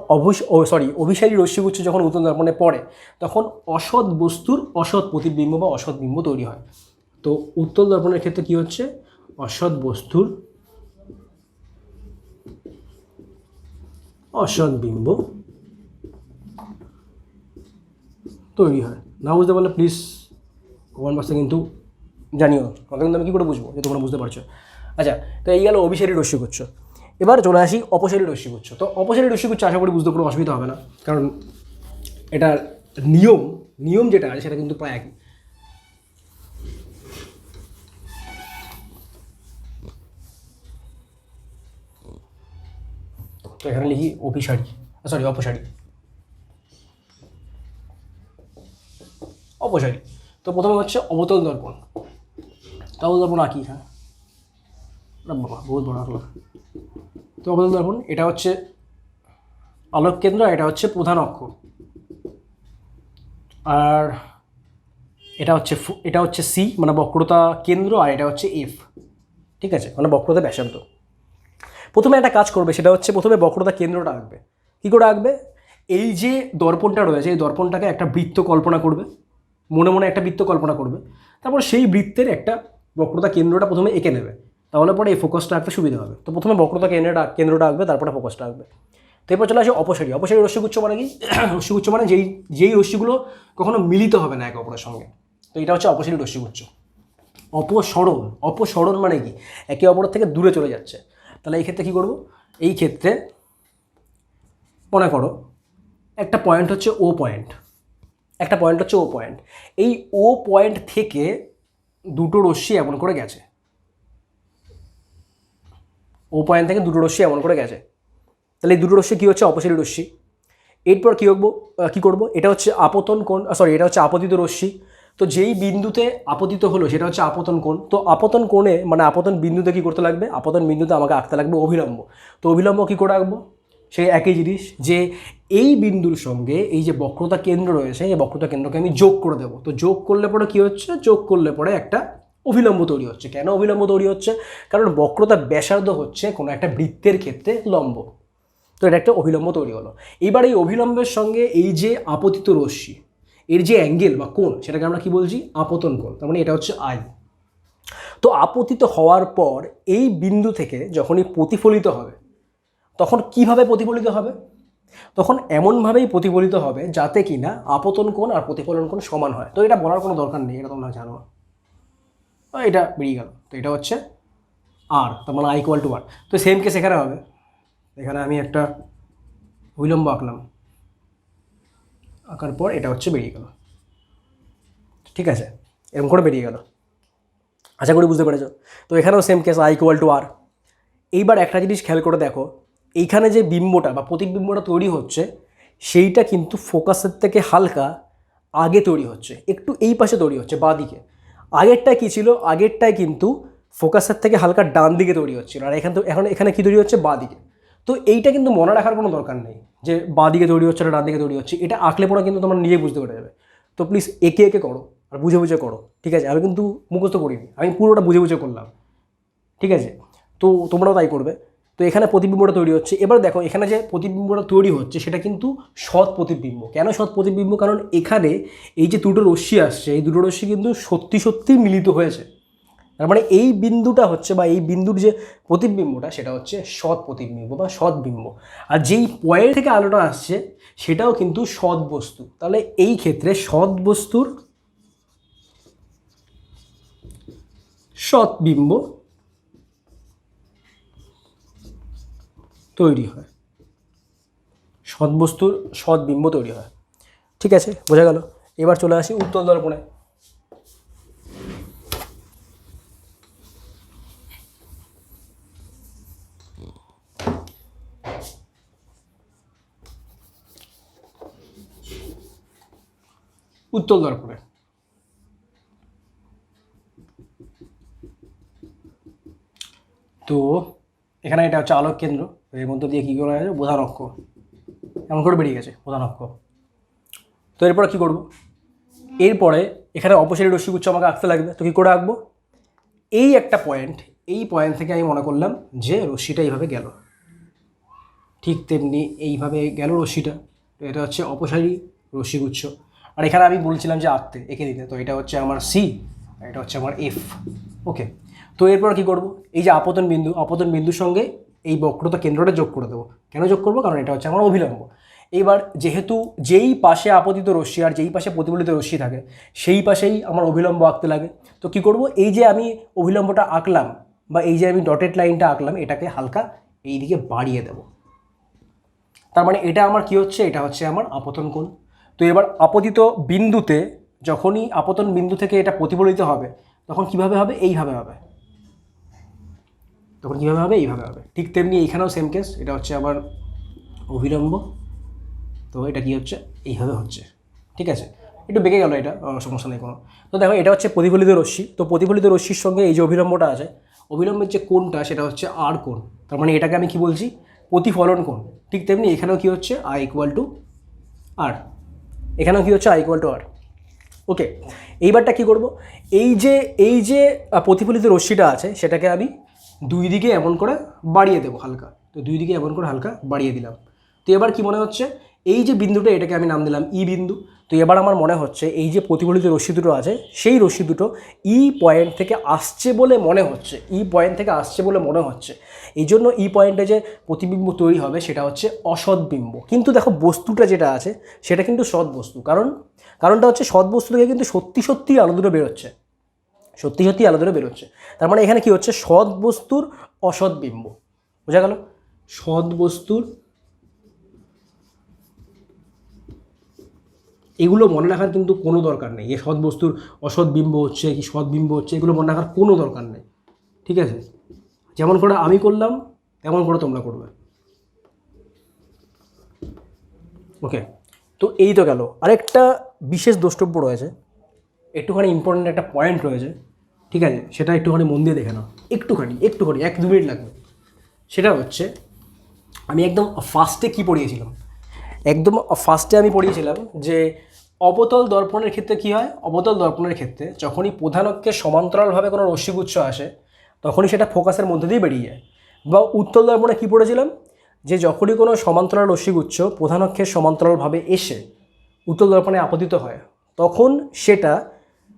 অভিসারী রশ্মিগুচ্ছ যখন উত্তল দর্পণে পড়ে তখন অসৎ বস্তুর অসৎ প্রতিবিম্ব বা অসৎ বিম্ব তৈরি হয়। তো উত্তল দর্পণের ক্ষেত্রে কি হচ্ছে, অসৎ বস্তুর অসৎ বিম্ব তৈরি হয়। না বুঝতে পারলে প্লিজ কমেন্ট বক্সে কিন্তু জানিও, কথা কিন্তু আমি কী করে বুঝবো যে তোমরা বুঝতে পারছো। আচ্ছা, তো এই গেল অভিসারী রশ্মিগুচ্ছ। এবার চলে আসি অপসারী রশ্মিগুচ্ছ। তো অপসারী রশ্মিগুচ্ছ আশা করি বুঝতে কোনো অসুবিধা হবে না, কারণ এটার নিয়ম যেটা আছে সেটা কিন্তু প্রায় একই। তো এখানে লিখি অপসারী। তো প্রথমে হচ্ছে অবতল দর্পণ। অবতল দর্পণ আঁকি, হ্যাঁ বাবা বহুত বড় আঁকলো। তো অবতল দর্পণ এটা হচ্ছে আলোক কেন্দ্র, এটা হচ্ছে প্রধান অক্ষ, আর এটা হচ্ছে সি মানে বক্রতা কেন্দ্র, আর এটা হচ্ছে এফ, ঠিক আছে, মানে বক্রতা ব্যাসার্ধ। প্রথমে একটা কাজ করবে, সেটা হচ্ছে প্রথমে বক্রতা কেন্দ্রটা আঁকবে। কী করে আঁকবে? এই যে দর্পণটা রয়েছে এই দর্পণটাকে একটা বৃত্ত কল্পনা করবে, মনে মনে একটা বৃত্ত কল্পনা করবে, তারপর সেই বৃত্তের একটা বক্রতা কেন্দ্রটা প্রথমে এঁকে নেবে, তাহলে পরে এই ফোকাসটা আঁকতে সুবিধা হবে। তো প্রথমে বক্রতা কেন্দ্রটা আঁকবে, তারপরে ফোকাসটা আঁকবে। তো এরপর চলে আসে অপসারী রশ্মিগুচ্ছ মানে কি? রশ্মিগুচ্ছ মানে যেই রশ্মিগুলো কখনো মিলিত হবে না একে অপরের সঙ্গে, তো এটা হচ্ছে অপসারী রশ্মিগুচ্ছ। অপসরণ মানে কি? একে অপরের থেকে দূরে চলে যাচ্ছে। তাহলে এই ক্ষেত্রে কী করবো? এই ক্ষেত্রে মনে করো একটা পয়েন্ট হচ্ছে ও পয়েন্ট, এই ও পয়েন্ট থেকে দুটো রশ্মি এমন করে গেছে, তাহলে এই দুটো রশ্মি কী হচ্ছে? অপসারী রশ্মি। এরপর কী করবো? এটা হচ্ছে এটা হচ্ছে আপতিত রশ্মি। তো যেই বিন্দুতে আপতিত হলো সেটা হচ্ছে আপতন কোণ। তো আপতন কোণে মানে আপতন বিন্দুতে কী করতে লাগবে? আপতন বিন্দুতে আমাকে আঁকতে লাগবে অভিলম্ব। তো অভিলম্ব কী করে আঁকবো? সেই একই জিনিস, যে এই বিন্দুর সঙ্গে এই যে বক্রতা কেন্দ্র রয়েছে এই বক্রতা কেন্দ্রকে আমি যোগ করে দেবো। তো যোগ করলে পরে কী হচ্ছে? যোগ করলে পরে একটা অভিলম্ব তৈরি হচ্ছে। কেন অভিলম্ব তৈরি হচ্ছে? কারণ বক্রতা ব্যাসার্ধ হচ্ছে কোনো একটা বৃত্তের ক্ষেত্রে লম্ব, তো এটা একটা অভিলম্ব তৈরি হলো। এবার এই অভিলম্বের সঙ্গে এই যে আপতিত রশ্মি এর যে অ্যাঙ্গেল বা কোণ সেটাকে আমরা কি বলছি? আপতন কোণ। তার মানে এটা হচ্ছে আই। তো আপতিত হওয়ার পর এই বিন্দু থেকে যখনই প্রতিফলিত হবে তখন কিভাবে প্রতিফলিত হবে? তখন এমনভাবেই প্রতিফলিত হবে যাতে কিনা আপতন কোণ আর প্রতিফলন কোণ সমান হয়। তো এটা বলার কোনো দরকার নেই, এটা তোমরা জানো। এটা বেরিয়ে গেল। তো এটা হচ্ছে আর, তার মানে I=R। তো সেম কেস এখানে হবে। এখানে আমি একটা অভিলম্ব আঁকার পর এটা হচ্ছে বেরিয়ে গেল, ঠিক আছে, এরকম করে বেরিয়ে গেল। আশা করি বুঝতে পেরেছ। তো এখানেও সেম কেস I=R। এইবার একটা জিনিস খেয়াল করে দেখো, এইখানে যে বিম্বটা বা প্রতিবিম্বটা তৈরি হচ্ছে সেইটা কিন্তু ফোকাসের থেকে হালকা আগে তৈরি হচ্ছে, একটু এই পাশে তৈরি হচ্ছে বাঁ দিকে। আগেরটায় কী ছিল? আগেরটায় কিন্তু ফোকাসের থেকে হালকা ডান দিকে তৈরি হচ্ছিল, আর এখানে কী তৈরি হচ্ছে? বাঁ দিকে। তো এইটা কিন্তু মনে রাখার কোনো দরকার নেই যে বাঁ দিকে তৈরি হচ্ছে না ডান দিকে তৈরি হচ্ছে, এটা আঁকলে পরে কিন্তু তোমরা নিজেই বুঝতে পেরে যাবে। তো প্লিজ একে একে করো আর বুঝে বুঝে করো, ঠিক আছে? আমি কিন্তু মুখস্থ করিনি, আমি পুরোটা বুঝে বুঝে করলাম, ঠিক আছে? তো তোমরাও তাই করবে। তো এখানে প্রতিবিম্বটা তৈরি হচ্ছে। এবার দেখো এখানে যে প্রতিবিম্বটা তৈরি হচ্ছে সেটা কিন্তু সৎ প্রতিবিম্ব। কেন সৎ প্রতিবিম্ব? কারণ এখানে এই যে দুটো রশ্মি আসছে এই দুটো রশ্মি কিন্তু সত্যি মিলিত হয়েছে। তার মানে এই বিন্দুটা হচ্ছে বা এই বিন্দুর যে প্রতিবিম্বটা সেটা হচ্ছে সৎ প্রতিবিম্ব বা সৎ বিম্ব। আর যেই পয়েন্ট থেকে আলোটা আসছে সেটাও কিন্তু সৎ বস্তু। তাহলে এই ক্ষেত্রে সৎ বস্তুর সৎ বিম্ব তৈরি হয়, সৎ বস্তুর সৎ বিম্ব তৈরি হয়, ঠিক আছে, বোঝা গেল। এবার চলে আসি উত্তল দর্পণে। উত্তল দর্পণে তো এখানে এটা হচ্ছে আলোক কেন্দ্র, এর মধ্যে দিয়ে কী করা আছে? প্রধান অক্ষ, এমন করে বেরিয়ে গেছে প্রধান অক্ষ। তো এরপরে কী করবো? এরপরে এখানে অপসারী রশ্মিগুচ্ছ আমাকে আঁকতে লাগবে। তো কী করে আঁকবো? এই একটা পয়েন্ট, এই পয়েন্ট থেকে আমি মনে করলাম যে রশ্মিটা এইভাবে গেল, ঠিক তেমনি এইভাবে গেল রশ্মিটা। তো এটা হচ্ছে অপসারী রশ্মিগুচ্ছ। আর এখানে আমি বলছিলাম যে আঁকতে, এঁকে দিতে। তো এটা হচ্ছে আমার সি, এটা হচ্ছে আমার এফ। ওকে। তো এরপর কী করবো? এই যে আপতন বিন্দুর সঙ্গে এই বক্রতা কেন্দ্রটা যোগ করে দেবো। কেন যোগ করবো? কারণ এটা হচ্ছে আমার অভিলম্ব। এইবার যেহেতু যেই পাশে আপতিত রশ্মি আর যেই পাশে প্রতিফলিত রশ্মি থাকে সেই পাশেই আমার অভিলম্ব আঁকতে লাগে। তো কী করবো? এই যে আমি অভিলম্বটা আঁকলাম বা এই যে আমি ডটেড লাইনটা আঁকলাম এটাকে হালকা এই দিকে বাড়িয়ে দেব। তার মানে এটা আমার কি হচ্ছে, এটা হচ্ছে আমার আপতন কোণ। তো এবার আপতিত বিন্দুতে যখনই আপতন বিন্দু থেকে এটা প্রতিফলিত হবে তখন কিভাবে হবে, এইভাবে হবে। তখন কীভাবে হবে, এইভাবে হবে। ঠিক তেমনি এইখানেও সেম কেস, এটা হচ্ছে আবার অভিলম্ব, তো এটা কি হচ্ছে, এইভাবে হচ্ছে। ঠিক আছে, একটু বেঁকে গেল, এটা সমস্যা নেই কোনো। তো দেখো এটা হচ্ছে প্রতিফলিত রশ্মি, তো প্রতিফলিত রশ্মির সঙ্গে এই যে অভিলম্বটা আছে, অভিলম্বের যে কোণটা সেটা হচ্ছে আর কোণ। তার মানে এটাকে আমি কি বলছি, প্রতিফলন কোণ। ঠিক তেমনি এখানেও কি হচ্ছে, আই ইকুয়াল টু আর, এখানেও কি হচ্ছে, আই ইকুয়াল টু আর। ওকে, এইবারটা কি করব, এই যে প্রতিফলিত রশ্মিটা আছে সেটাকে আমি দুই দিকে এমন করে বাড়িয়ে দেবো হালকা। তো দুই দিকে এমন করে হালকা বাড়িয়ে দিলাম। তো এবার কি মনে হচ্ছে, এই যে বিন্দুটা এটাকে আমি নাম দিলাম ই বিন্দু। তো এবার আমার মনে হচ্ছে এই যে প্রতিফলিত রশ্মি দুটো আছে সেই রশ্মি দুটো ই পয়েন্ট থেকে আসছে বলে মনে হচ্ছে, ই পয়েন্ট থেকে আসছে বলে মনে হচ্ছে। এই জন্য ই পয়েন্টে যে প্রতিবিম্ব তৈরি হবে সেটা হচ্ছে অসৎ বিম্ব। কিন্তু দেখো বস্তুটা যেটা আছে সেটা কিন্তু সৎ বস্তু, কারণটা হচ্ছে সৎ বস্তু থেকে কিন্তু সত্যি সত্যি আলো দুটো বেরোচ্ছে, সত্যি সত্যি আলো দুটো বেরোচ্ছে। তার মানে এখানে কি হচ্ছে, সৎ বস্তুর অসৎ বিম্ব। বোঝা গেল, সৎ বস্তুর, এগুলো মনে রাখার কিন্তু কোনো দরকার নেই। এই সৎ বস্তুর অসৎ বিম্ব হচ্ছে কি সৎ বিম্ব হচ্ছে, এগুলো মনে রাখার কোনো দরকার নেই। ঠিক আছে, যেমন করে আমি করলাম তেমন করে তোমরা করবে। ওকে, তো এই তো গেল। আরেকটা বিশেষ দ্রষ্টব্য রয়েছে, একটুখানি ইম্পর্টেন্ট একটা পয়েন্ট রয়েছে। ঠিক আছে, সেটা একটুখানি মন দিয়ে দেখে নাও, একটুখানি 1-2 মিনিট লাগবে। সেটা হচ্ছে, আমি একদম ফার্স্টে কি পড়িয়েছিলাম, একদম ফার্স্টে আমি পড়িয়েছিলাম যে অবতল দর্পণের ক্ষেত্রে কি হয়, অবতল দর্পণের ক্ষেত্রে যখনই প্রধান অক্ষের সমান্তরালভাবে কোনো রশ্মিগুচ্ছ আসে তখনই সেটা ফোকাসের মধ্যে দিয়ে বেরিয়ে যায়। বা উত্তল দর্পণে কী পড়েছিলাম, যে যখনই কোনো সমান্তরাল রশ্মিগুচ্ছ প্রধান অক্ষের সমান্তরালভাবে এসে উত্তল দর্পণে আপতিত হয় তখন সেটা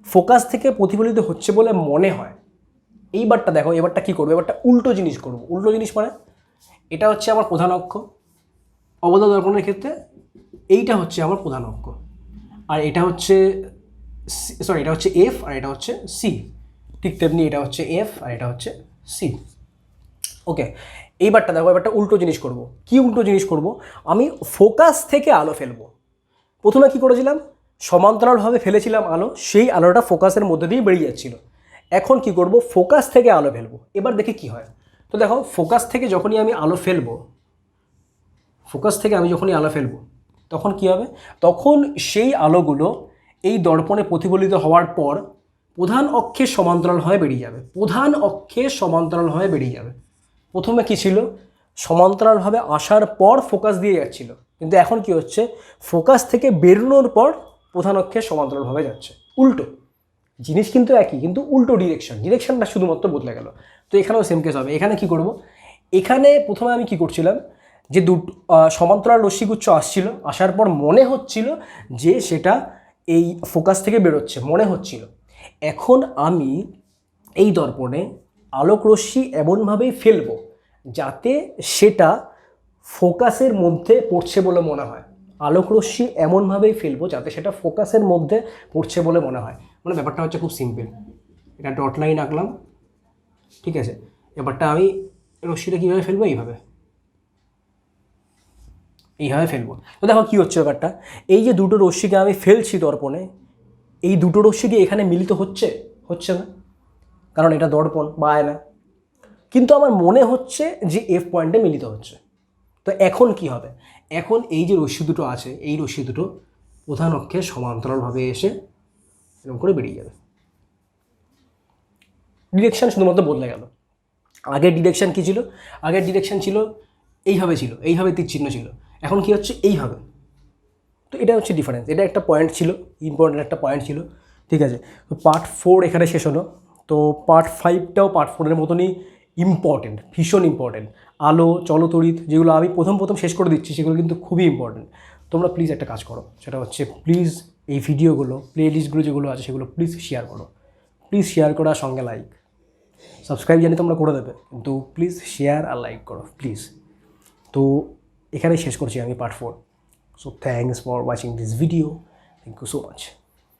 ফোকাস থেকে প্রতিফলিত হচ্ছে বলে মনে হয়। এইবারটা দেখো, এবারটা কী করবো, এবারটা উল্টো জিনিস করবো। উল্টো জিনিস মানে, এটা হচ্ছে আমার প্রধান অক্ষ অবতল দর্পণের ক্ষেত্রে, এইটা হচ্ছে আমার প্রধান অক্ষ, আর এটা হচ্ছে এটা হচ্ছে এফ আর এটা হচ্ছে সি। ঠিক তেমনি এটা হচ্ছে এফ আর এটা হচ্ছে সি। ওকে, এইবারটা দেখো, এবারটা উল্টো জিনিস করব। কি উল্টো জিনিস করব, আমি ফোকাস থেকে আলো ফেলবো। প্রথমে কি করেছিলাম, সমান্তরালভাবে ফেলেছিলাম আলো, সেই আলোটা ফোকাসের মধ্যে দিয়ে বেরিয়ে যাচ্ছিল। এখন কি করব, ফোকাস থেকে আলো ফেলবো। এবার দেখি কি হয়। তো দেখো, ফোকাস থেকে যখনই আমি আলো ফেলবো, তখন কি হবে, তখন সেই আলোগুলো এই দর্পণে প্রতিফলিত হওয়ার পর প্রধান অক্ষের সমান্তরাল হয়ে বেরিয়ে যাবে। প্রধান অক্ষের সমান্তরাল হয়ে বেরিয়ে যাবে। প্রথমে কি ছিল, সমান্তরালভাবে আসার পর ফোকাস দিয়ে যাচ্ছিল, কিন্তু এখন কি হচ্ছে, ফোকাস থেকে বেরোনোর পর প্রধান অক্ষের সমান্তরালভাবে যাচ্ছে। উল্টো জিনিস কিন্তু একই, কিন্তু উল্টো ডিরেকশনটা শুধুমাত্র বদলে গেল। তো এখানেও সেম কেস হবে। এখানে কি করব, এখানে প্রথমে আমি কি করছিলাম, যে সমান্তরাল রশ্মিগুচ্ছ আসছিল, আসার পর মনে হচ্ছিল যে সেটা এই ফোকাস থেকে বেরোচ্ছে, মনে হচ্ছিল। এখন আমি এই দর্পণে আলোক রশ্মি এমনভাবেই ফেলবো যাতে সেটা ফোকাসের মধ্যে পড়ছে বলে মনে হয়। আলোক রশ্মি এমনভাবেই ফেলবো যাতে সেটা ফোকাসের মধ্যে পড়ছে বলে মনে হয়। মানে ব্যাপারটা হচ্ছে খুব সিম্পল। এটা ডট লাইন আঁকলাম, ঠিক আছে। এবারটা আমি রশ্মিটা কীভাবে ফেলবো, এইভাবে ফেলবো। তো দেখো কী হচ্ছে ব্যাপারটা, এই যে দুটো রশ্মিকে আমি ফেলছি দর্পণে, এই দুটো রশ্মি কি এখানে মিলিত হচ্ছে না, কারণ এটা দর্পণ বা আয়না। কিন্তু আমার মনে হচ্ছে যে এফ পয়েন্টে মিলিত হচ্ছে। তো এখন কি হবে, এখন এই যে রশ্মি দুটো আছে, এই রশ্মি দুটো প্রধান অক্ষের সমান্তরালভাবে এসে এরকম করে বেরিয়ে যাবে। ডিরেকশন শুধুমাত্র বদলে গেল। আগের ডিরেকশন কী ছিল, আগের ডিরেকশন ছিল এইভাবে তীর চিহ্ন ছিল, এখন কি হচ্ছে, এইভাবে। তো এটা হচ্ছে ডিফারেন্স। এটা একটা পয়েন্ট ছিল, ইম্পর্টেন্ট একটা পয়েন্ট ছিল। ঠিক আছে, তো পার্ট 4 এখানে শেষ হলো। তো পার্ট 5টাও পার্ট 4-এর মতনই ইম্পর্টেন্ট, ভীষণ ইম্পর্টেন্ট। আলো, চলতড়িৎ, যেগুলো আমি প্রথম শেষ করে দিচ্ছি, সেগুলো কিন্তু খুবই ইম্পর্টেন্ট। তোমরা প্লিজ একটা কাজ করো, সেটা হচ্ছে প্লিজ এই ভিডিওগুলো, প্লেলিস্টগুলো যেগুলো আছে সেগুলো প্লিজ শেয়ার করো। প্লিজ শেয়ার করার সঙ্গে লাইক, সাবস্ক্রাইব জানি তোমরা করে দেবে, কিন্তু প্লিজ শেয়ার আর লাইক করো প্লিজ। তো এখানেই শেষ করছি আমি part 4। So thanks for watching this video. Thank you so much.